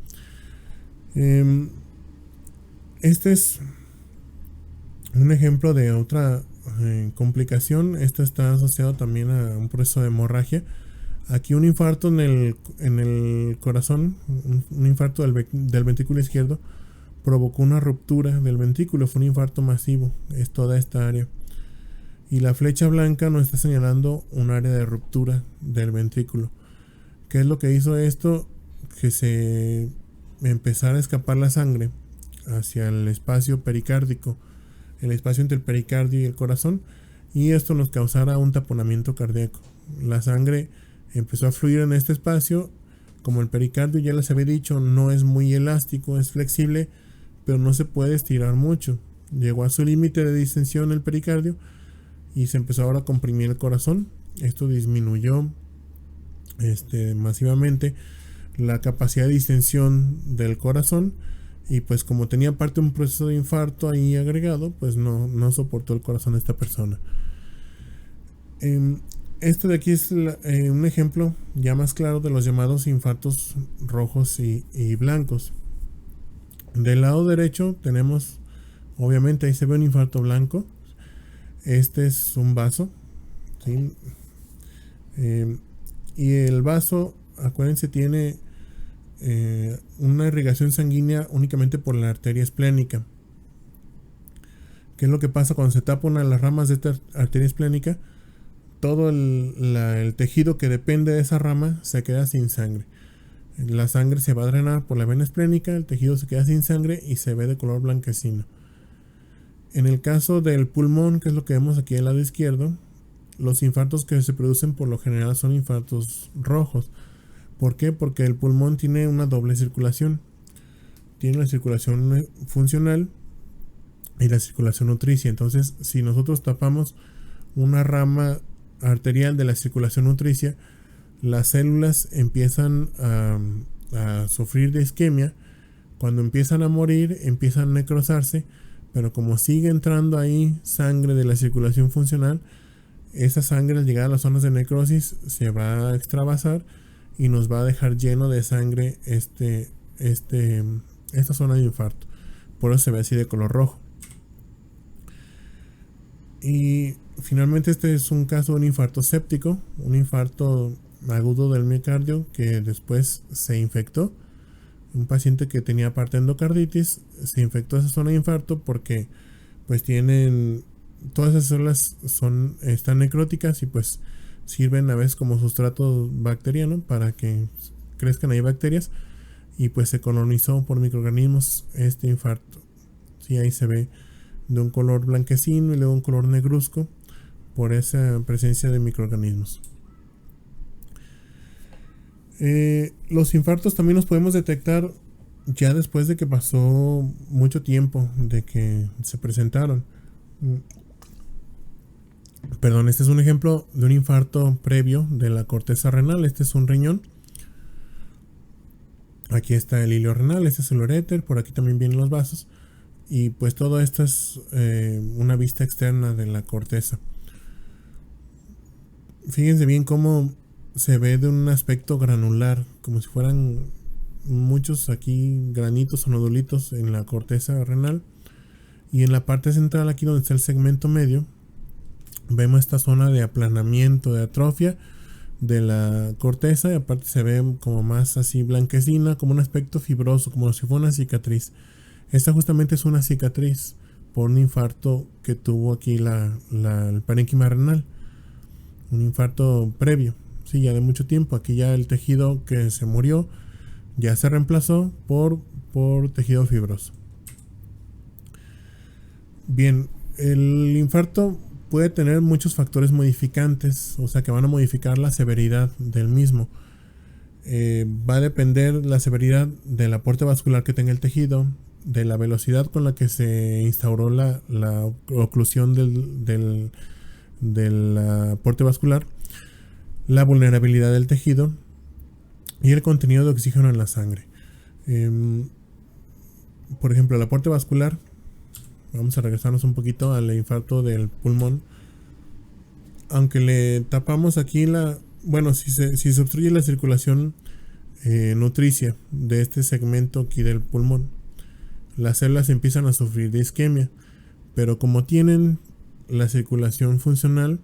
Este es un ejemplo de otra complicación. Esto está asociado también a un proceso de hemorragia. Aquí un infarto en el corazón, un infarto del ventrículo izquierdo, provocó una ruptura del ventrículo. Fue un infarto masivo, es toda esta área. Y la flecha blanca nos está señalando un área de ruptura del ventrículo. ¿Qué es lo que hizo esto? Que se empezara a escapar la sangre hacia el espacio pericárdico, el espacio entre el pericardio y el corazón, y esto nos causara un taponamiento cardíaco. La sangre empezó a fluir en este espacio. Como el pericardio, ya les había dicho, no es muy elástico, es flexible, pero no se puede estirar mucho. Llegó a su límite de distensión el pericardio y se empezó ahora a comprimir el corazón. Esto disminuyó masivamente la capacidad de distensión del corazón, y pues como tenía parte un proceso de infarto ahí agregado, pues no soportó el corazón de esta persona. Esto de aquí es un ejemplo ya más claro de los llamados infartos rojos y blancos. Del lado derecho tenemos, obviamente ahí se ve un infarto blanco. Este es un vaso, ¿sí? Y el vaso, acuérdense, tiene una irrigación sanguínea únicamente por la arteria esplénica. ¿Qué es lo que pasa cuando se tapa una de las ramas de esta arteria esplénica? Todo el tejido que depende de esa rama se queda sin sangre. La sangre se va a drenar por la vena esplénica, el tejido se queda sin sangre y se ve de color blanquecino. En el caso del pulmón, que es lo que vemos aquí al lado izquierdo, los infartos que se producen por lo general son infartos rojos. ¿Por qué? Porque el pulmón tiene una doble circulación. Tiene la circulación funcional y la circulación nutricia. Entonces, si nosotros tapamos una rama arterial de la circulación nutricia, las células empiezan a sufrir de isquemia. Cuando empiezan a morir, empiezan a necrosarse, pero como sigue entrando ahí sangre de la circulación funcional, esa sangre al llegar a las zonas de necrosis se va a extravasar y nos va a dejar lleno de sangre esta zona de infarto. Por eso se ve así de color rojo. Y finalmente este es un caso de un infarto séptico, un infarto agudo del miocardio que después se infectó. Un paciente que tenía parte endocarditis se infectó esa zona de infarto porque pues tienen todas esas células están necróticas y pues sirven a veces como sustrato bacteriano para que crezcan ahí bacterias, y pues se colonizó por microorganismos este infarto. Sí, ahí se ve de un color blanquecino y luego un color negruzco por esa presencia de microorganismos. Los infartos también los podemos detectar ya después de que pasó mucho tiempo de que se presentaron. Perdón, este es un ejemplo de un infarto previo de la corteza renal. Este es un riñón. Aquí está el hilio renal, este es el uréter, por aquí también vienen los vasos. Y pues todo esto es una vista externa de la corteza. Fíjense bien cómo se ve de un aspecto granular, como si fueran muchos aquí granitos o nodulitos en la corteza renal. Y en la parte central, aquí donde está el segmento medio, vemos esta zona de aplanamiento, de atrofia de la corteza, y aparte se ve como más así blanquecina, como un aspecto fibroso, como si fuera una cicatriz. Esta justamente es una cicatriz por un infarto que tuvo aquí el parénquima renal, un infarto previo, sí, ya de mucho tiempo. Aquí ya el tejido que se murió ya se reemplazó por tejido fibroso. Bien, el infarto puede tener muchos factores modificantes, o sea que van a modificar la severidad del mismo. Va a depender la severidad del aporte vascular que tenga el tejido, de la velocidad con la que se instauró la oclusión del aporte vascular, la vulnerabilidad del tejido y el contenido de oxígeno en la sangre. Por ejemplo, el aporte vascular, vamos a regresarnos un poquito al infarto del pulmón. Aunque le tapamos aquí si se obstruye la circulación nutricia de este segmento aquí del pulmón, las células empiezan a sufrir de isquemia, pero como tienen la circulación funcional,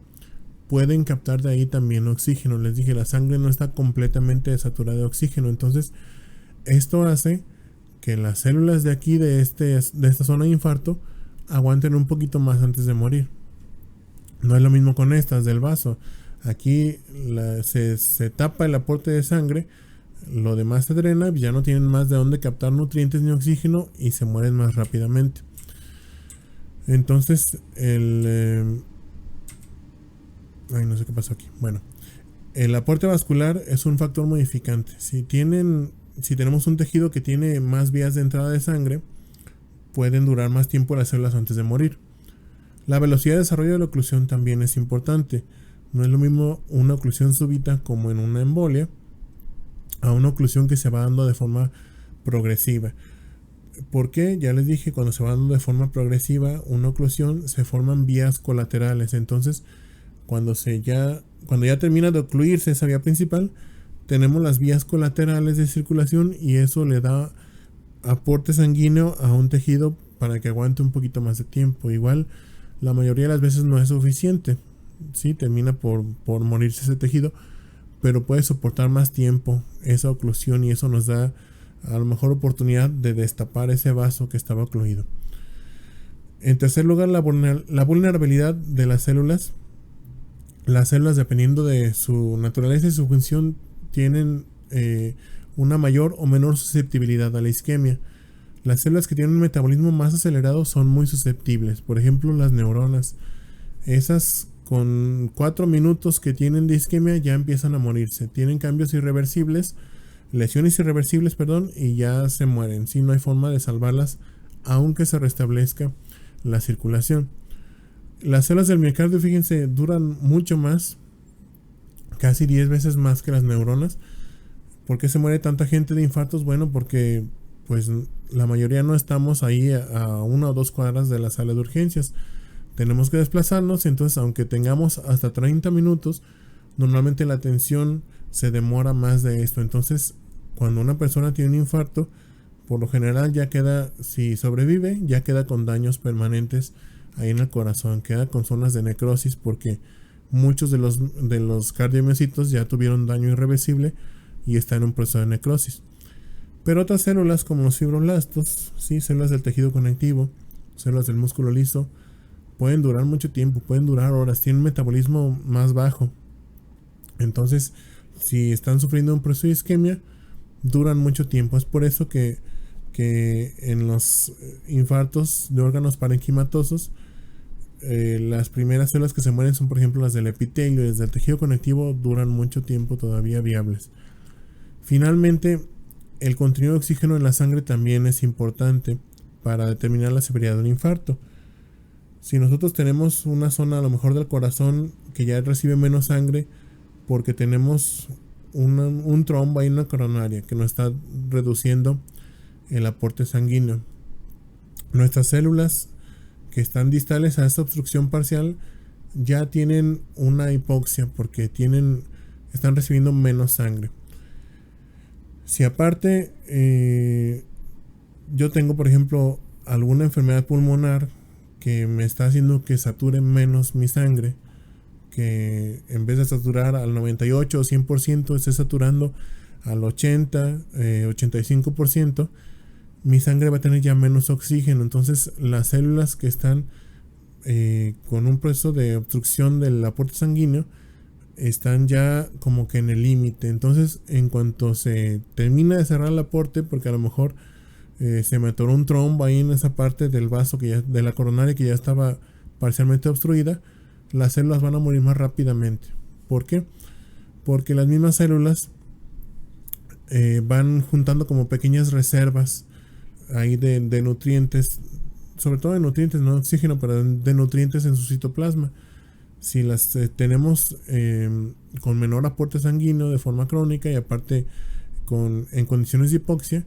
pueden captar de ahí también oxígeno. Les dije, la sangre no está completamente saturada de oxígeno, entonces esto hace que las células de aquí, de esta zona de infarto, aguanten un poquito más antes de morir. No es lo mismo con estas del vaso. Aquí se tapa el aporte de sangre, lo demás se drena, ya no tienen más de dónde captar nutrientes ni oxígeno y se mueren más rápidamente. Entonces no sé qué pasó aquí. Bueno, el aporte vascular es un factor modificante. Si tenemos un tejido que tiene más vías de entrada de sangre, pueden durar más tiempo las células antes de morir. La velocidad de desarrollo de la oclusión también es importante. No es lo mismo una oclusión súbita como en una embolia a una oclusión que se va dando de forma progresiva. ¿Por qué? Ya les dije, cuando se va dando de forma progresiva una oclusión, se forman vías colaterales. Entonces, cuando ya termina de ocluirse esa vía principal, tenemos las vías colaterales de circulación y eso le da aporte sanguíneo a un tejido para que aguante un poquito más de tiempo. Igual, la mayoría de las veces no es suficiente, ¿sí? Termina por morirse ese tejido, pero puede soportar más tiempo esa oclusión y eso nos da a lo mejor oportunidad de destapar ese vaso que estaba ocluido. En tercer lugar, la vulnerabilidad de las células. Las células, dependiendo de su naturaleza y su función, tienen una mayor o menor susceptibilidad a la isquemia. Las células que tienen un metabolismo más acelerado son muy susceptibles. Por ejemplo, las neuronas. Esas con 4 minutos que tienen de isquemia ya empiezan a morirse. Tienen cambios irreversibles, lesiones irreversibles, y ya se mueren. Si no hay forma de salvarlas, aunque se restablezca la circulación. Las células del miocardio, fíjense, duran mucho más, casi 10 veces más que las neuronas. ¿Por qué se muere tanta gente de infartos? Bueno, porque pues la mayoría no estamos ahí a 1 o 2 cuadras de la sala de urgencias. Tenemos que desplazarnos, entonces aunque tengamos hasta 30 minutos, normalmente la atención se demora más de esto. Entonces, cuando una persona tiene un infarto, por lo general ya queda, si sobrevive, ya queda con daños permanentes ahí en el corazón, queda con zonas de necrosis porque muchos de los cardiomiocitos ya tuvieron daño irreversible y están en un proceso de necrosis. Pero otras células como los fibroblastos, ¿sí? Células del tejido conectivo, células del músculo liso, pueden durar mucho tiempo, pueden durar horas, tienen un metabolismo más bajo. Entonces, si están sufriendo un proceso de isquemia, duran mucho tiempo. Es por eso que en los infartos de órganos parenquimatosos, las primeras células que se mueren son, por ejemplo, las del epitelio. Desde el tejido conectivo duran mucho tiempo todavía viables. Finalmente, el contenido de oxígeno en la sangre también es importante para determinar la severidad de un infarto. Si nosotros tenemos una zona a lo mejor del corazón que ya recibe menos sangre porque tenemos un trombo ahí en la coronaria que nos está reduciendo el aporte sanguíneo, nuestras células que están distales a esta obstrucción parcial ya tienen una hipoxia porque tienen están recibiendo menos sangre. Si aparte yo tengo, por ejemplo, alguna enfermedad pulmonar que me está haciendo que sature menos mi sangre, que en vez de saturar al 98 o 100%, esté saturando al 80, 85%, mi sangre va a tener ya menos oxígeno. Entonces las células que están con un proceso de obstrucción del aporte sanguíneo están ya como que en el límite. Entonces, en cuanto se termina de cerrar el aporte, porque a lo mejor se me atoró un trombo ahí en esa parte del vaso de la coronaria que ya estaba parcialmente obstruida, las células van a morir más rápidamente. ¿Por qué? Porque las mismas células van juntando como pequeñas reservas ahí de nutrientes, sobre todo de nutrientes, no de oxígeno, pero de nutrientes en su citoplasma. Si las tenemos con menor aporte sanguíneo de forma crónica y aparte en condiciones de hipoxia,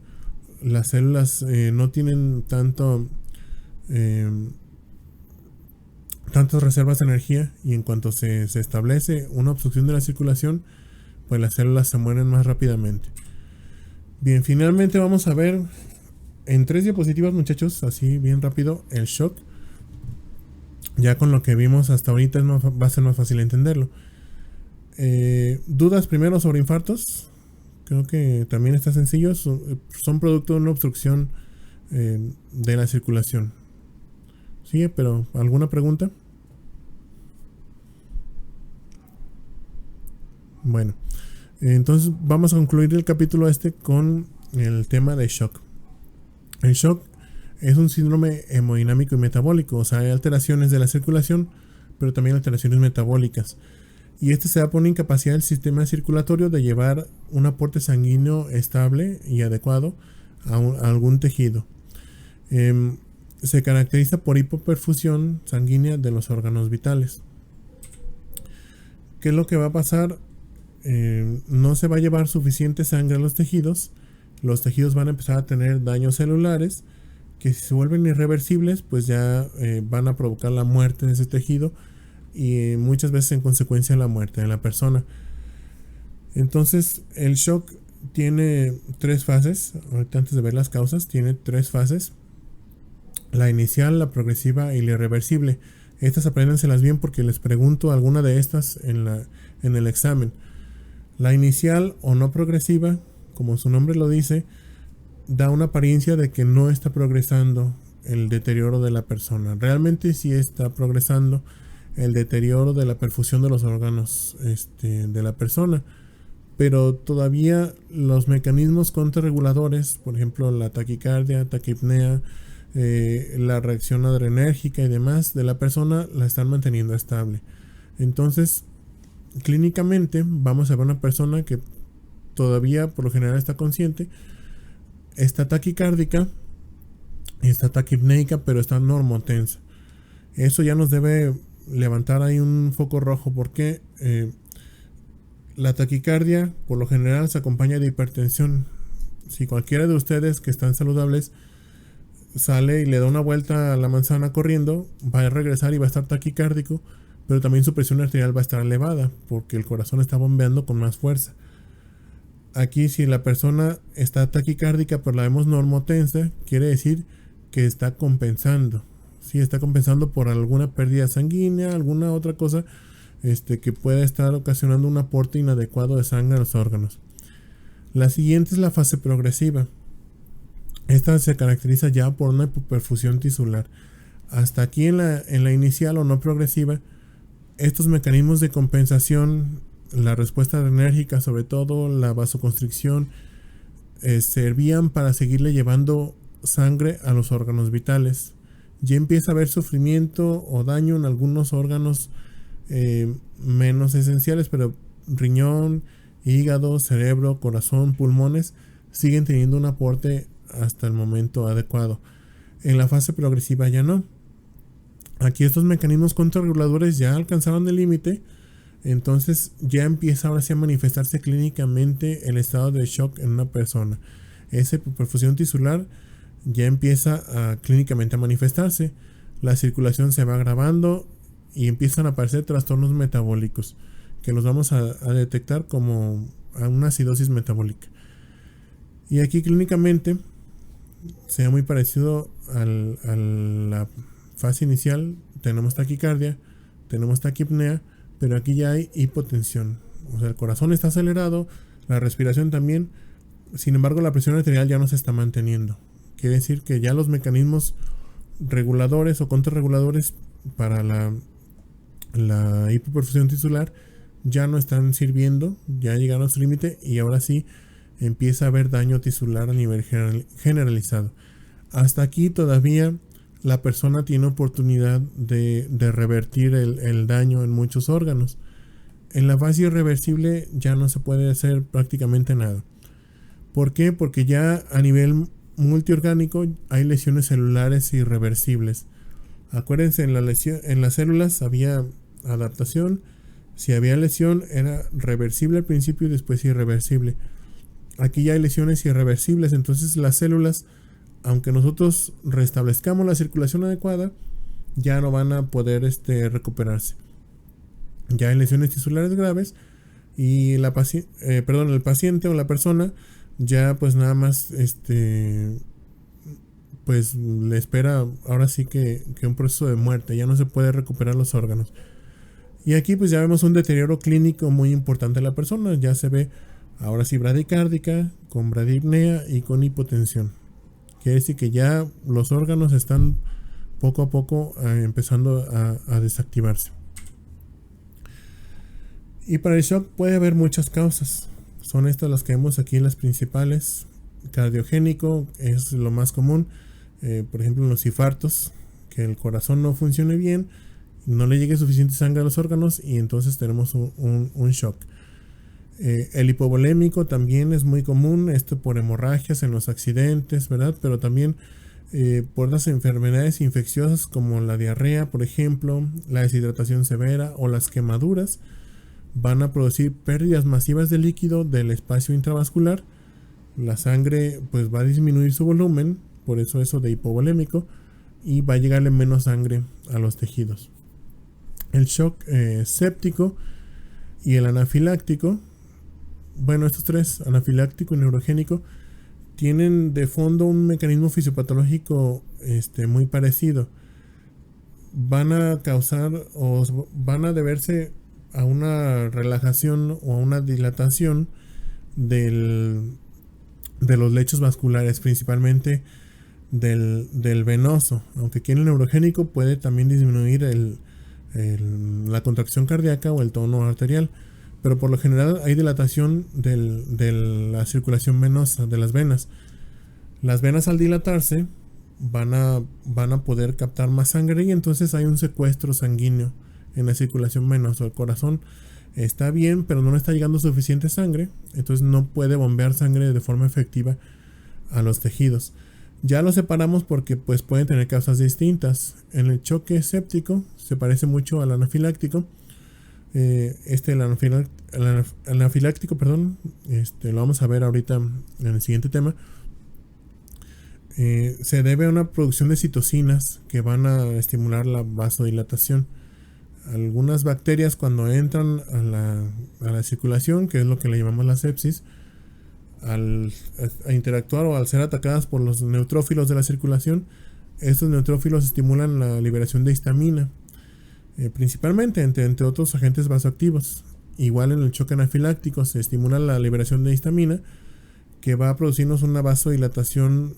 las células no tienen tantas reservas de energía, y en cuanto se establece una obstrucción de la circulación, pues las células se mueren más rápidamente. Bien, finalmente vamos a ver en 3 diapositivas, muchachos, así bien rápido, el shock. Ya con lo que vimos hasta ahorita va a ser más fácil entenderlo. ¿Dudas primero sobre infartos? Creo que también está sencillo. Son producto de una obstrucción de la circulación. ¿Sí? Pero ¿alguna pregunta? Bueno, entonces vamos a concluir el capítulo con el tema de shock. El shock es un síndrome hemodinámico y metabólico, o sea, hay alteraciones de la circulación, pero también alteraciones metabólicas. Y este se da por una incapacidad del sistema circulatorio de llevar un aporte sanguíneo estable y adecuado a algún tejido. Se caracteriza por hipoperfusión sanguínea de los órganos vitales. ¿Qué es lo que va a pasar? No se va a llevar suficiente sangre a los tejidos van a empezar a tener daños celulares que, si se vuelven irreversibles, pues ya van a provocar la muerte de ese tejido, y muchas veces en consecuencia la muerte de la persona. Entonces el shock tiene 3 fases. Ahorita, antes de ver las causas, tiene 3 fases: la inicial, la progresiva y la irreversible. Estas apréndanselas bien porque les pregunto alguna de estas en el examen. La inicial o no progresiva, como su nombre lo dice, da una apariencia de que no está progresando el deterioro de la persona. Realmente sí está progresando el deterioro de la perfusión de los órganos de la persona, pero todavía los mecanismos contrarreguladores, por ejemplo la taquicardia, taquipnea, la reacción adrenérgica y demás de la persona, la están manteniendo estable. Entonces, clínicamente vamos a ver una persona que todavía por lo general está consciente, está taquicárdica y está taquipneica, pero está normotensa. Eso ya nos debe levantar ahí un foco rojo, porque la taquicardia por lo general se acompaña de hipertensión. Si cualquiera de ustedes que están saludables sale y le da una vuelta a la manzana corriendo, va a regresar y va a estar taquicárdico, pero también su presión arterial va a estar elevada porque el corazón está bombeando con más fuerza. Aquí, si la persona está taquicárdica pero la vemos normotensa, quiere decir que está compensando. Sí, está compensando por alguna pérdida sanguínea, alguna otra cosa que pueda estar ocasionando un aporte inadecuado de sangre a los órganos. La siguiente es la fase progresiva. Esta se caracteriza ya por una hipoperfusión tisular. Hasta aquí en la inicial o no progresiva, estos mecanismos de compensación, la respuesta adrenérgica, sobre todo la vasoconstricción, servían para seguirle llevando sangre a los órganos vitales. Ya empieza a haber sufrimiento o daño en algunos órganos menos esenciales, pero riñón, hígado, cerebro, corazón, pulmones siguen teniendo un aporte hasta el momento adecuado. En la fase progresiva ya no. Aquí estos mecanismos contrarreguladores ya alcanzaron el límite, entonces ya empieza ahora sí a manifestarse clínicamente el estado de shock en una persona. Esa hipoperfusión tisular ya empieza clínicamente a manifestarse. La circulación se va agravando y empiezan a aparecer trastornos metabólicos que los vamos a detectar como a una acidosis metabólica. Y aquí clínicamente se ve muy parecido a la fase inicial. Tenemos taquicardia, tenemos taquipnea, pero aquí ya hay hipotensión. O sea, el corazón está acelerado, la respiración también. Sin embargo, la presión arterial ya no se está manteniendo. Quiere decir que ya los mecanismos reguladores o contrarreguladores para la hipoperfusión tisular ya no están sirviendo, ya llegaron a su límite y ahora sí empieza a haber daño tisular a nivel generalizado. Hasta aquí todavía la persona tiene oportunidad de revertir el daño en muchos órganos. En la fase irreversible ya no se puede hacer prácticamente nada. ¿Por qué? Porque ya a nivel multiorgánico hay lesiones celulares irreversibles. Acuérdense, en las células había adaptación. Si había lesión era reversible al principio y después irreversible. Aquí ya hay lesiones irreversibles, entonces las células, aunque nosotros restablezcamos la circulación adecuada, ya no van a poder recuperarse. Ya hay lesiones tisulares graves y el paciente o la persona ya pues nada más pues le espera ahora sí que un proceso de muerte, ya no se puede recuperar los órganos. Y aquí pues ya vemos un deterioro clínico muy importante de la persona, ya se ve ahora sí bradicárdica, con bradipnea y con hipotensión. Quiere decir que ya los órganos están poco a poco empezando a desactivarse. Y para el shock puede haber muchas causas. Son estas las que vemos aquí, las principales. Cardiogénico es lo más común. Por ejemplo, en los infartos, que el corazón no funcione bien, no le llegue suficiente sangre a los órganos y entonces tenemos un shock. El hipovolémico también es muy común, esto por hemorragias en los accidentes, ¿verdad? Pero también por las enfermedades infecciosas como la diarrea, por ejemplo, la deshidratación severa o las quemaduras van a producir pérdidas masivas de líquido del espacio intravascular. La sangre pues va a disminuir su volumen, por eso de hipovolémico, y va a llegarle menos sangre a los tejidos. El shock séptico y el anafiláctico, bueno, estos tres, anafiláctico y neurogénico, tienen de fondo un mecanismo fisiopatológico muy parecido. Van a causar o van a deberse a una relajación o a una dilatación de los lechos vasculares, principalmente del venoso, aunque aquí en el neurogénico puede también disminuir la contracción cardíaca o el tono arterial, pero por lo general hay dilatación de la circulación venosa, de las venas. Las venas al dilatarse van a poder captar más sangre y entonces hay un secuestro sanguíneo en la circulación venosa. El corazón está bien, pero no le está llegando suficiente sangre, entonces no puede bombear sangre de forma efectiva a los tejidos. Ya lo separamos porque pues pueden tener causas distintas. En el choque séptico se parece mucho al anafiláctico. El anafiláctico, lo vamos a ver ahorita en el siguiente tema. Se debe a una producción de citocinas que van a estimular la vasodilatación. Algunas bacterias cuando entran a la circulación, que es lo que le llamamos la sepsis, a interactuar o al ser atacadas por los neutrófilos de la circulación, estos neutrófilos estimulan la liberación de histamina, principalmente entre otros agentes vasoactivos. Igual en el choque anafiláctico se estimula la liberación de histamina, que va a producirnos una vasodilatación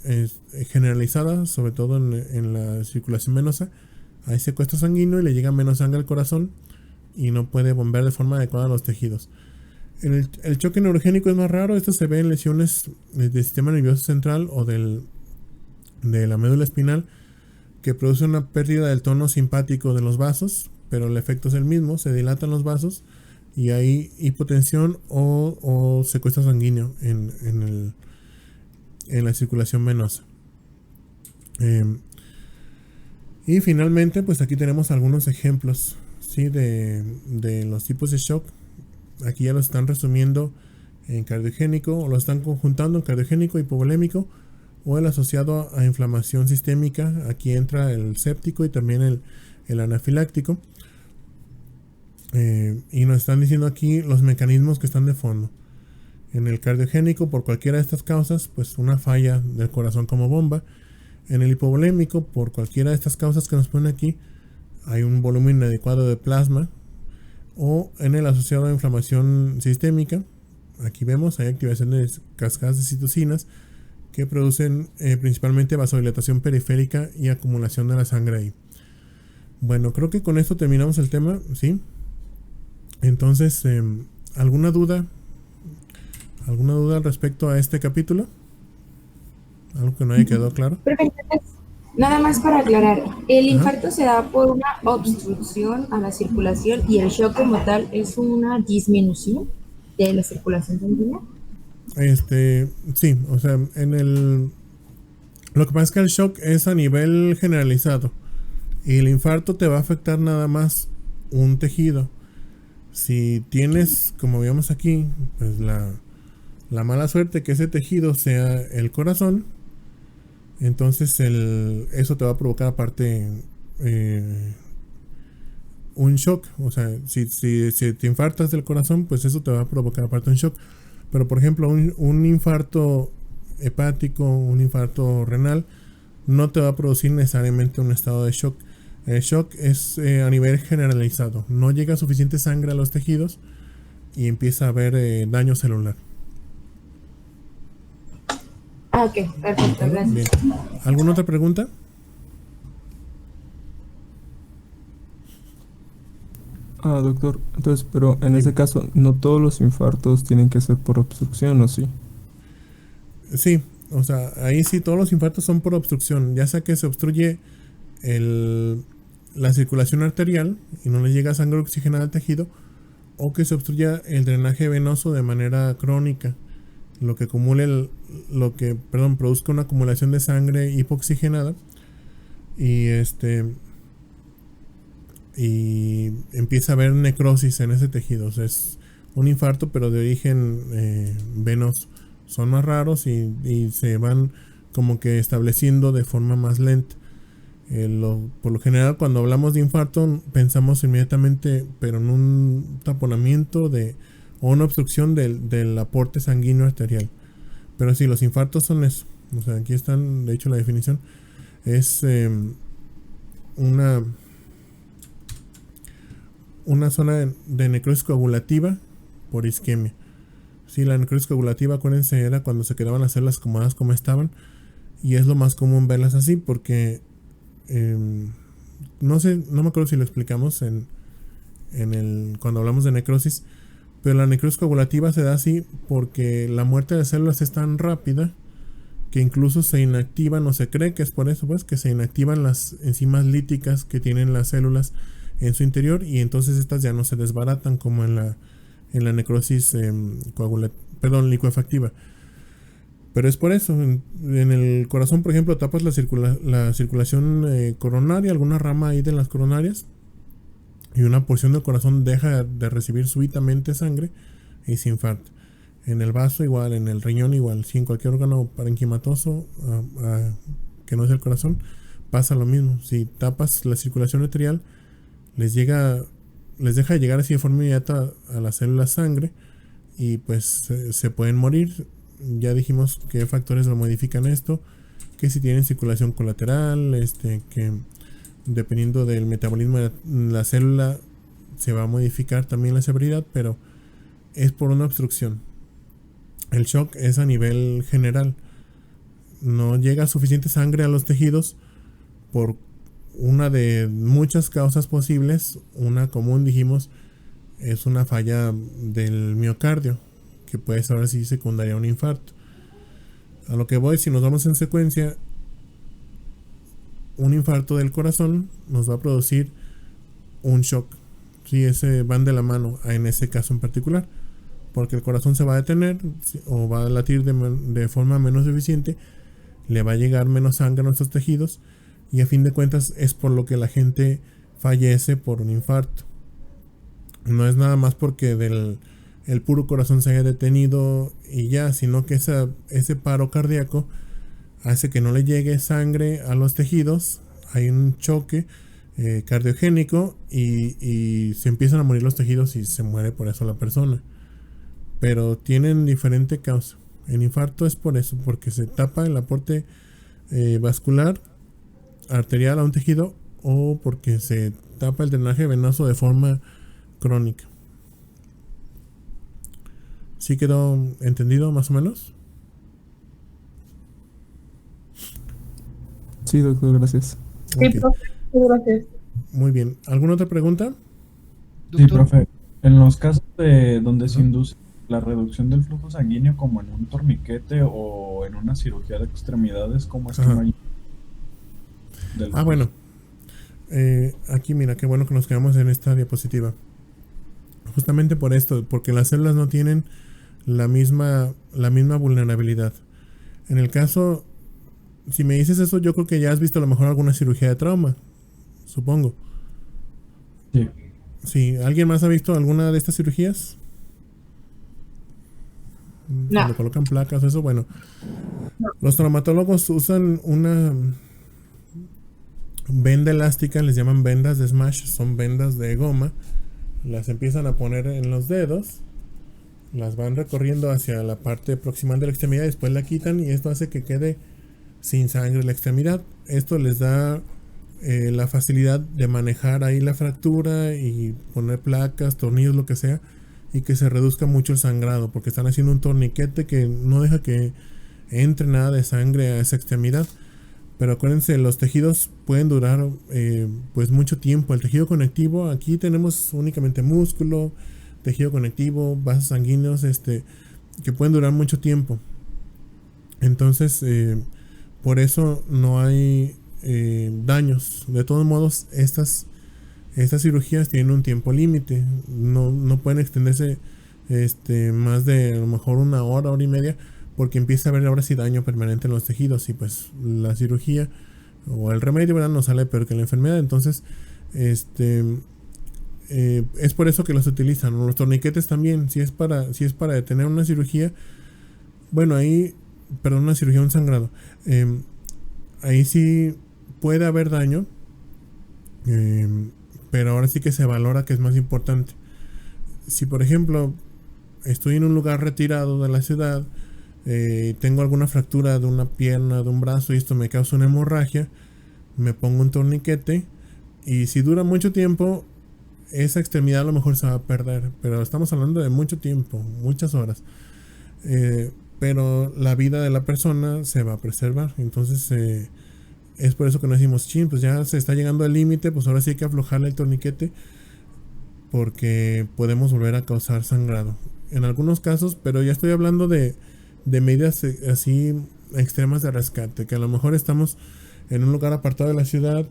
generalizada, sobre todo en la circulación venosa. Hay secuestro sanguíneo y le llega menos sangre al corazón y no puede bombear de forma adecuada a los tejidos. El choque neurogénico es más raro. Esto se ve en lesiones del sistema nervioso central o de la médula espinal, que produce una pérdida del tono simpático de los vasos, pero el efecto es el mismo, se dilatan los vasos y hay hipotensión o secuestro sanguíneo en la circulación venosa. Y finalmente, pues aquí tenemos algunos ejemplos, ¿sí? de los tipos de shock. Aquí ya lo están resumiendo en cardiogénico, o lo están conjuntando en cardiogénico, hipovolémico, o el asociado a inflamación sistémica. Aquí entra el séptico y también el anafiláctico. Y nos están diciendo aquí los mecanismos que están de fondo. En el cardiogénico, por cualquiera de estas causas, pues una falla del corazón como bomba. En el hipovolémico, por cualquiera de estas causas que nos ponen aquí, hay un volumen inadecuado de plasma. O en el asociado a inflamación sistémica, aquí vemos, hay activación de cascadas de citocinas que producen principalmente vasodilatación periférica y acumulación de la sangre ahí. Bueno, creo que con esto terminamos el tema, ¿sí? Entonces, ¿alguna duda? ¿Alguna duda al respecto a este capítulo? ¿Algo que no haya quedado claro? Perfecto. Nada más para aclarar, el infarto se da por una obstrucción a la circulación y el shock como tal es una disminución de la circulación sanguínea. Sí, o sea, lo que pasa es que el shock es a nivel generalizado y el infarto te va a afectar nada más un tejido. Si tienes, como vemos aquí, pues la mala suerte que ese tejido sea el corazón, entonces eso te va a provocar aparte un shock. O sea, si te infartas del corazón, pues eso te va a provocar aparte un shock. Pero por ejemplo, un infarto hepático, un infarto renal, no te va a producir necesariamente un estado de shock. El shock es a nivel generalizado. No llega suficiente sangre a los tejidos y empieza a haber daño celular. Ok, perfecto, gracias. Bien. ¿Alguna otra pregunta? Doctor, entonces, pero en ese caso, no todos los infartos tienen que ser por obstrucción, ¿o sí? Sí, o sea, ahí sí todos los infartos son por obstrucción, ya sea que se obstruye la circulación arterial y no le llega sangre oxigenada al tejido, o que se obstruya el drenaje venoso de manera crónica, lo que produzca una acumulación de sangre hipoxigenada y y empieza a haber necrosis en ese tejido. O sea, es un infarto pero de origen venoso. Son más raros y se van como que estableciendo de forma más lenta. Por lo general, cuando hablamos de infarto pensamos inmediatamente pero en un taponamiento o una obstrucción del aporte sanguíneo arterial. Pero sí, los infartos son eso. O sea, aquí están, de hecho, la definición es una zona de necrosis coagulativa por isquemia. Sí, la necrosis coagulativa, acuérdense, era cuando se quedaban las células acomodadas como estaban, y es lo más común verlas así porque no me acuerdo si lo explicamos cuando hablamos de necrosis, pero la necrosis coagulativa se da así porque la muerte de células es tan rápida que incluso se inactivan, o se cree que es por eso, pues, que se inactivan las enzimas líticas que tienen las células en su interior, y entonces estas ya no se desbaratan como en la necrosis licuefactiva. Pero es por eso. En el corazón, por ejemplo, tapas la circulación coronaria, alguna rama ahí de las coronarias, y una porción del corazón deja de recibir súbitamente sangre y se infarta. En el vaso igual, en el riñón igual, en cualquier órgano parenquimatoso que no sea el corazón, pasa lo mismo. Si tapas la circulación arterial, les deja de llegar así de forma inmediata a las células sangre y pues se pueden morir. Ya dijimos qué factores lo modifican esto, que si tienen circulación colateral, que dependiendo del metabolismo de la célula se va a modificar también la severidad, pero es por una obstrucción. El shock es a nivel general. No llega suficiente sangre a los tejidos por una de muchas causas posibles. Una común, dijimos, es una falla del miocardio, que puede ser así secundaria a un infarto. A lo que voy, si nos vamos en secuencia, un infarto del corazón nos va a producir un shock. Si ese van de la mano en ese caso en particular, porque el corazón se va a detener o va a latir de forma menos eficiente, le va a llegar menos sangre a nuestros tejidos, y a fin de cuentas es por lo que la gente fallece por un infarto. No es nada más porque el puro corazón se haya detenido y ya, sino que ese paro cardíaco hace que no le llegue sangre a los tejidos, hay un choque, cardiogénico y se empiezan a morir los tejidos y se muere por eso la persona. Pero tienen diferente causa. El infarto es por eso, porque se tapa el aporte vascular arterial a un tejido o porque se tapa el drenaje venoso de forma crónica. ¿Sí quedó entendido más o menos? Sí, doctor, gracias. Sí, Ok, profe, gracias. muy bien. ¿Alguna otra pregunta? Sí, Doctor, profe. En los casos de donde se induce la reducción del flujo sanguíneo, como en un torniquete o en una cirugía de extremidades, ¿cómo es que Ajá. no hay del Ah, bueno. Aquí mira, qué bueno que nos quedamos en esta diapositiva. Justamente por esto, porque las células no tienen la misma vulnerabilidad. En el caso, si me dices eso, yo creo que ya has visto a lo mejor alguna cirugía de trauma, supongo. Sí. Sí, ¿alguien más ha visto alguna de estas cirugías? No. Cuando colocan placas, eso, bueno. Los traumatólogos usan una venda elástica, les llaman vendas de Smash, son vendas de goma. Las empiezan a poner en los dedos, las van recorriendo hacia la parte proximal de la extremidad, después la quitan y esto hace que quede sin sangre la extremidad. Esto les da la facilidad de manejar ahí la fractura y poner placas, tornillos, lo que sea, y que se reduzca mucho el sangrado, porque están haciendo un torniquete que no deja que entre nada de sangre a esa extremidad. Pero acuérdense, los tejidos pueden durar pues mucho tiempo. El tejido conectivo, aquí tenemos únicamente músculo, tejido conectivo, vasos sanguíneos, que pueden durar mucho tiempo. Entonces, por eso no hay daños. De todos modos, estas cirugías tienen un tiempo límite. No pueden extenderse más de a lo mejor una hora, hora y media, porque empieza a haber ahora sí daño permanente en los tejidos y pues la cirugía o el remedio, ¿verdad?, no sale peor que la enfermedad. Entonces, es por eso que los utilizan. Los torniquetes también, si es para detener una cirugía, bueno, ahí, perdón, una cirugía, un sangrado, ahí sí puede haber daño, pero ahora sí que se valora que es más importante. Si por ejemplo estoy en un lugar retirado de la ciudad, tengo alguna fractura de una pierna, de un brazo, y esto me causa una hemorragia, me pongo un torniquete y si dura mucho tiempo, esa extremidad a lo mejor se va a perder, pero estamos hablando de mucho tiempo, muchas horas, pero la vida de la persona se va a preservar. Entonces es por eso que nos decimos, chin, pues ya se está llegando al límite, pues ahora sí hay que aflojarle el torniquete porque podemos volver a causar sangrado en algunos casos. Pero ya estoy hablando de medidas así extremas de rescate, que a lo mejor estamos en un lugar apartado de la ciudad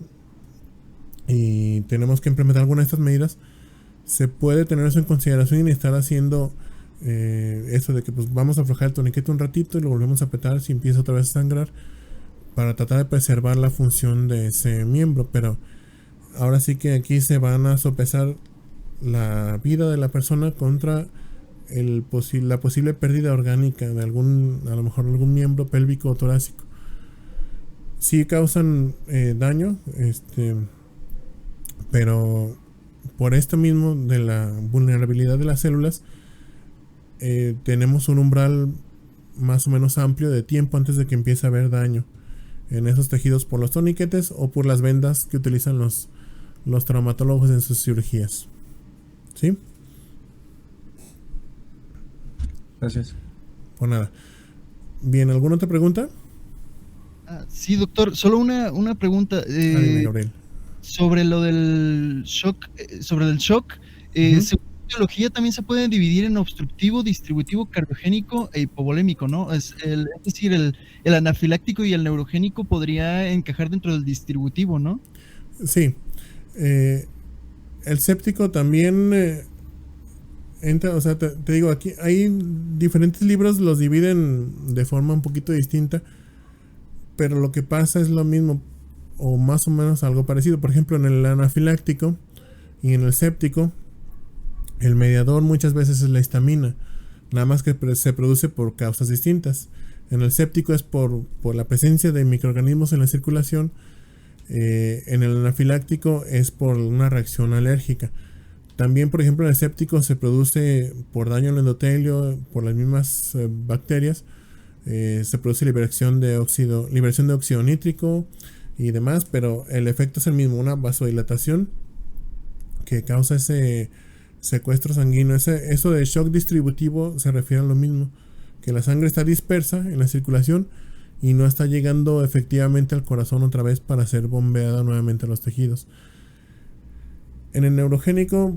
y tenemos que implementar alguna de estas medidas. Se puede tener eso en consideración y estar haciendo eso de que pues vamos a aflojar el torniquete un ratito y lo volvemos a apretar si empieza otra vez a sangrar, para tratar de preservar la función de ese miembro. Pero ahora sí que aquí se van a sopesar la vida de la persona contra la posible pérdida orgánica de a lo mejor algún miembro pélvico o torácico. Sí causan daño, pero por esto mismo de la vulnerabilidad de las células, tenemos un umbral más o menos amplio de tiempo antes de que empiece a haber daño en esos tejidos por los torniquetes o por las vendas que utilizan los traumatólogos en sus cirugías. ¿Sí? Gracias. Por nada. Bien, ¿alguna otra pregunta? Sí, doctor, solo una pregunta Dime, Gabriel. sobre lo del shock. Según biología también se puede dividir en obstructivo, distributivo, cardiogénico e hipovolémico, ¿no? Es decir, el anafiláctico y el neurogénico podría encajar dentro del distributivo, ¿no? Sí. El séptico también entra, o sea, te digo, aquí hay diferentes libros, los dividen de forma un poquito distinta, pero lo que pasa es lo mismo o más o menos algo parecido. Por ejemplo, en el anafiláctico y en el séptico, el mediador muchas veces es la histamina, nada más que se produce por causas distintas. En el séptico es por la presencia de microorganismos en la circulación, En el anafiláctico es por una reacción alérgica. También, por ejemplo, en el séptico se produce por daño al endotelio, por las mismas bacterias. Se produce liberación de óxido nítrico y demás, pero el efecto es el mismo, una vasodilatación que causa ese secuestro sanguíneo. Eso de shock distributivo se refiere a lo mismo, que la sangre está dispersa en la circulación y no está llegando efectivamente al corazón otra vez para ser bombeada nuevamente a los tejidos. En el neurogénico,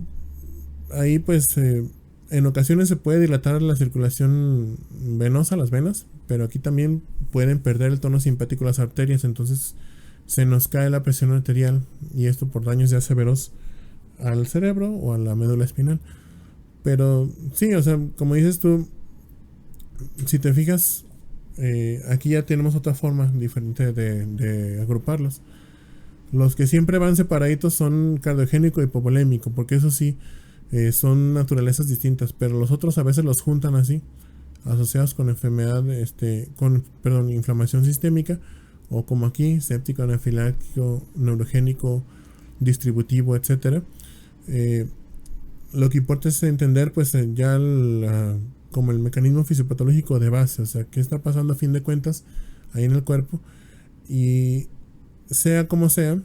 ahí pues en ocasiones se puede dilatar la circulación venosa, las venas, pero aquí también pueden perder el tono simpático las arterias, entonces se nos cae la presión arterial y esto por daños ya severos al cerebro o a la médula espinal. Pero sí, o sea, como dices tú, si te fijas, aquí ya tenemos otra forma diferente de agruparlos. Los que siempre van separaditos son cardiogénico y hipovolémico, porque eso sí, son naturalezas distintas, pero los otros a veces los juntan así, asociados con enfermedad, inflamación sistémica, o como aquí, séptico, anafiláctico, neurogénico, distributivo, etcétera. Lo que importa es entender pues ya como el mecanismo fisiopatológico de base, o sea, qué está pasando a fin de cuentas ahí en el cuerpo, y sea como sea,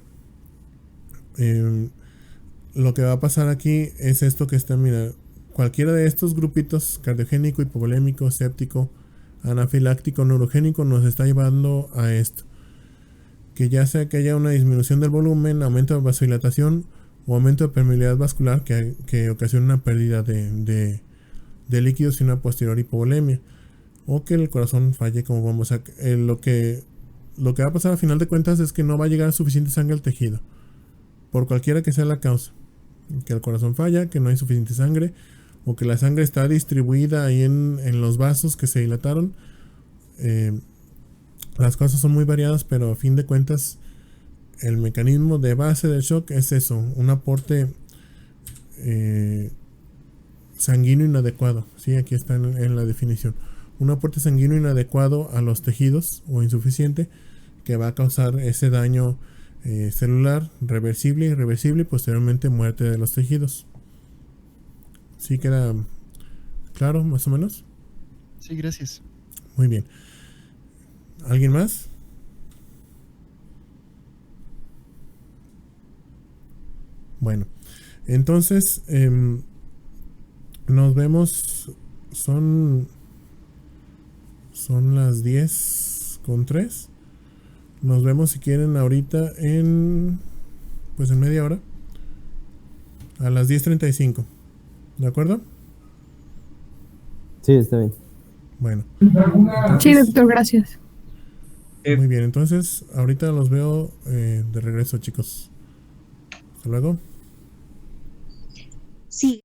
lo que va a pasar aquí es esto que está, mira, cualquiera de estos grupitos, cardiogénico, hipovolémico, séptico, anafiláctico, neurogénico, nos está llevando a esto, que ya sea que haya una disminución del volumen, aumento de vasodilatación o aumento de permeabilidad vascular que ocasiona una pérdida de líquidos y una posterior hipovolemia, o que el corazón falle, como vamos a lo que va a pasar a final de cuentas es que no va a llegar suficiente sangre al tejido, por cualquiera que sea la causa, que el corazón falla, que no hay suficiente sangre, o que la sangre está distribuida ahí en los vasos que se dilataron. Las cosas son muy variadas, pero a fin de cuentas el mecanismo de base del shock es eso, un aporte sanguíneo inadecuado. Sí, aquí está en la definición. Un aporte sanguíneo inadecuado a los tejidos o insuficiente que va a causar ese daño celular reversible, irreversible y posteriormente muerte de los tejidos. ¿Sí queda claro más o menos? Sí, gracias. Muy bien. ¿Alguien más? Bueno, entonces nos vemos. Son las 10:03. Nos vemos si quieren ahorita en media hora. A las 10:35. ¿De acuerdo? Sí, está bien. Bueno. Sí, doctor, gracias. Muy bien, entonces ahorita los veo de regreso, chicos. Hasta luego. Sí.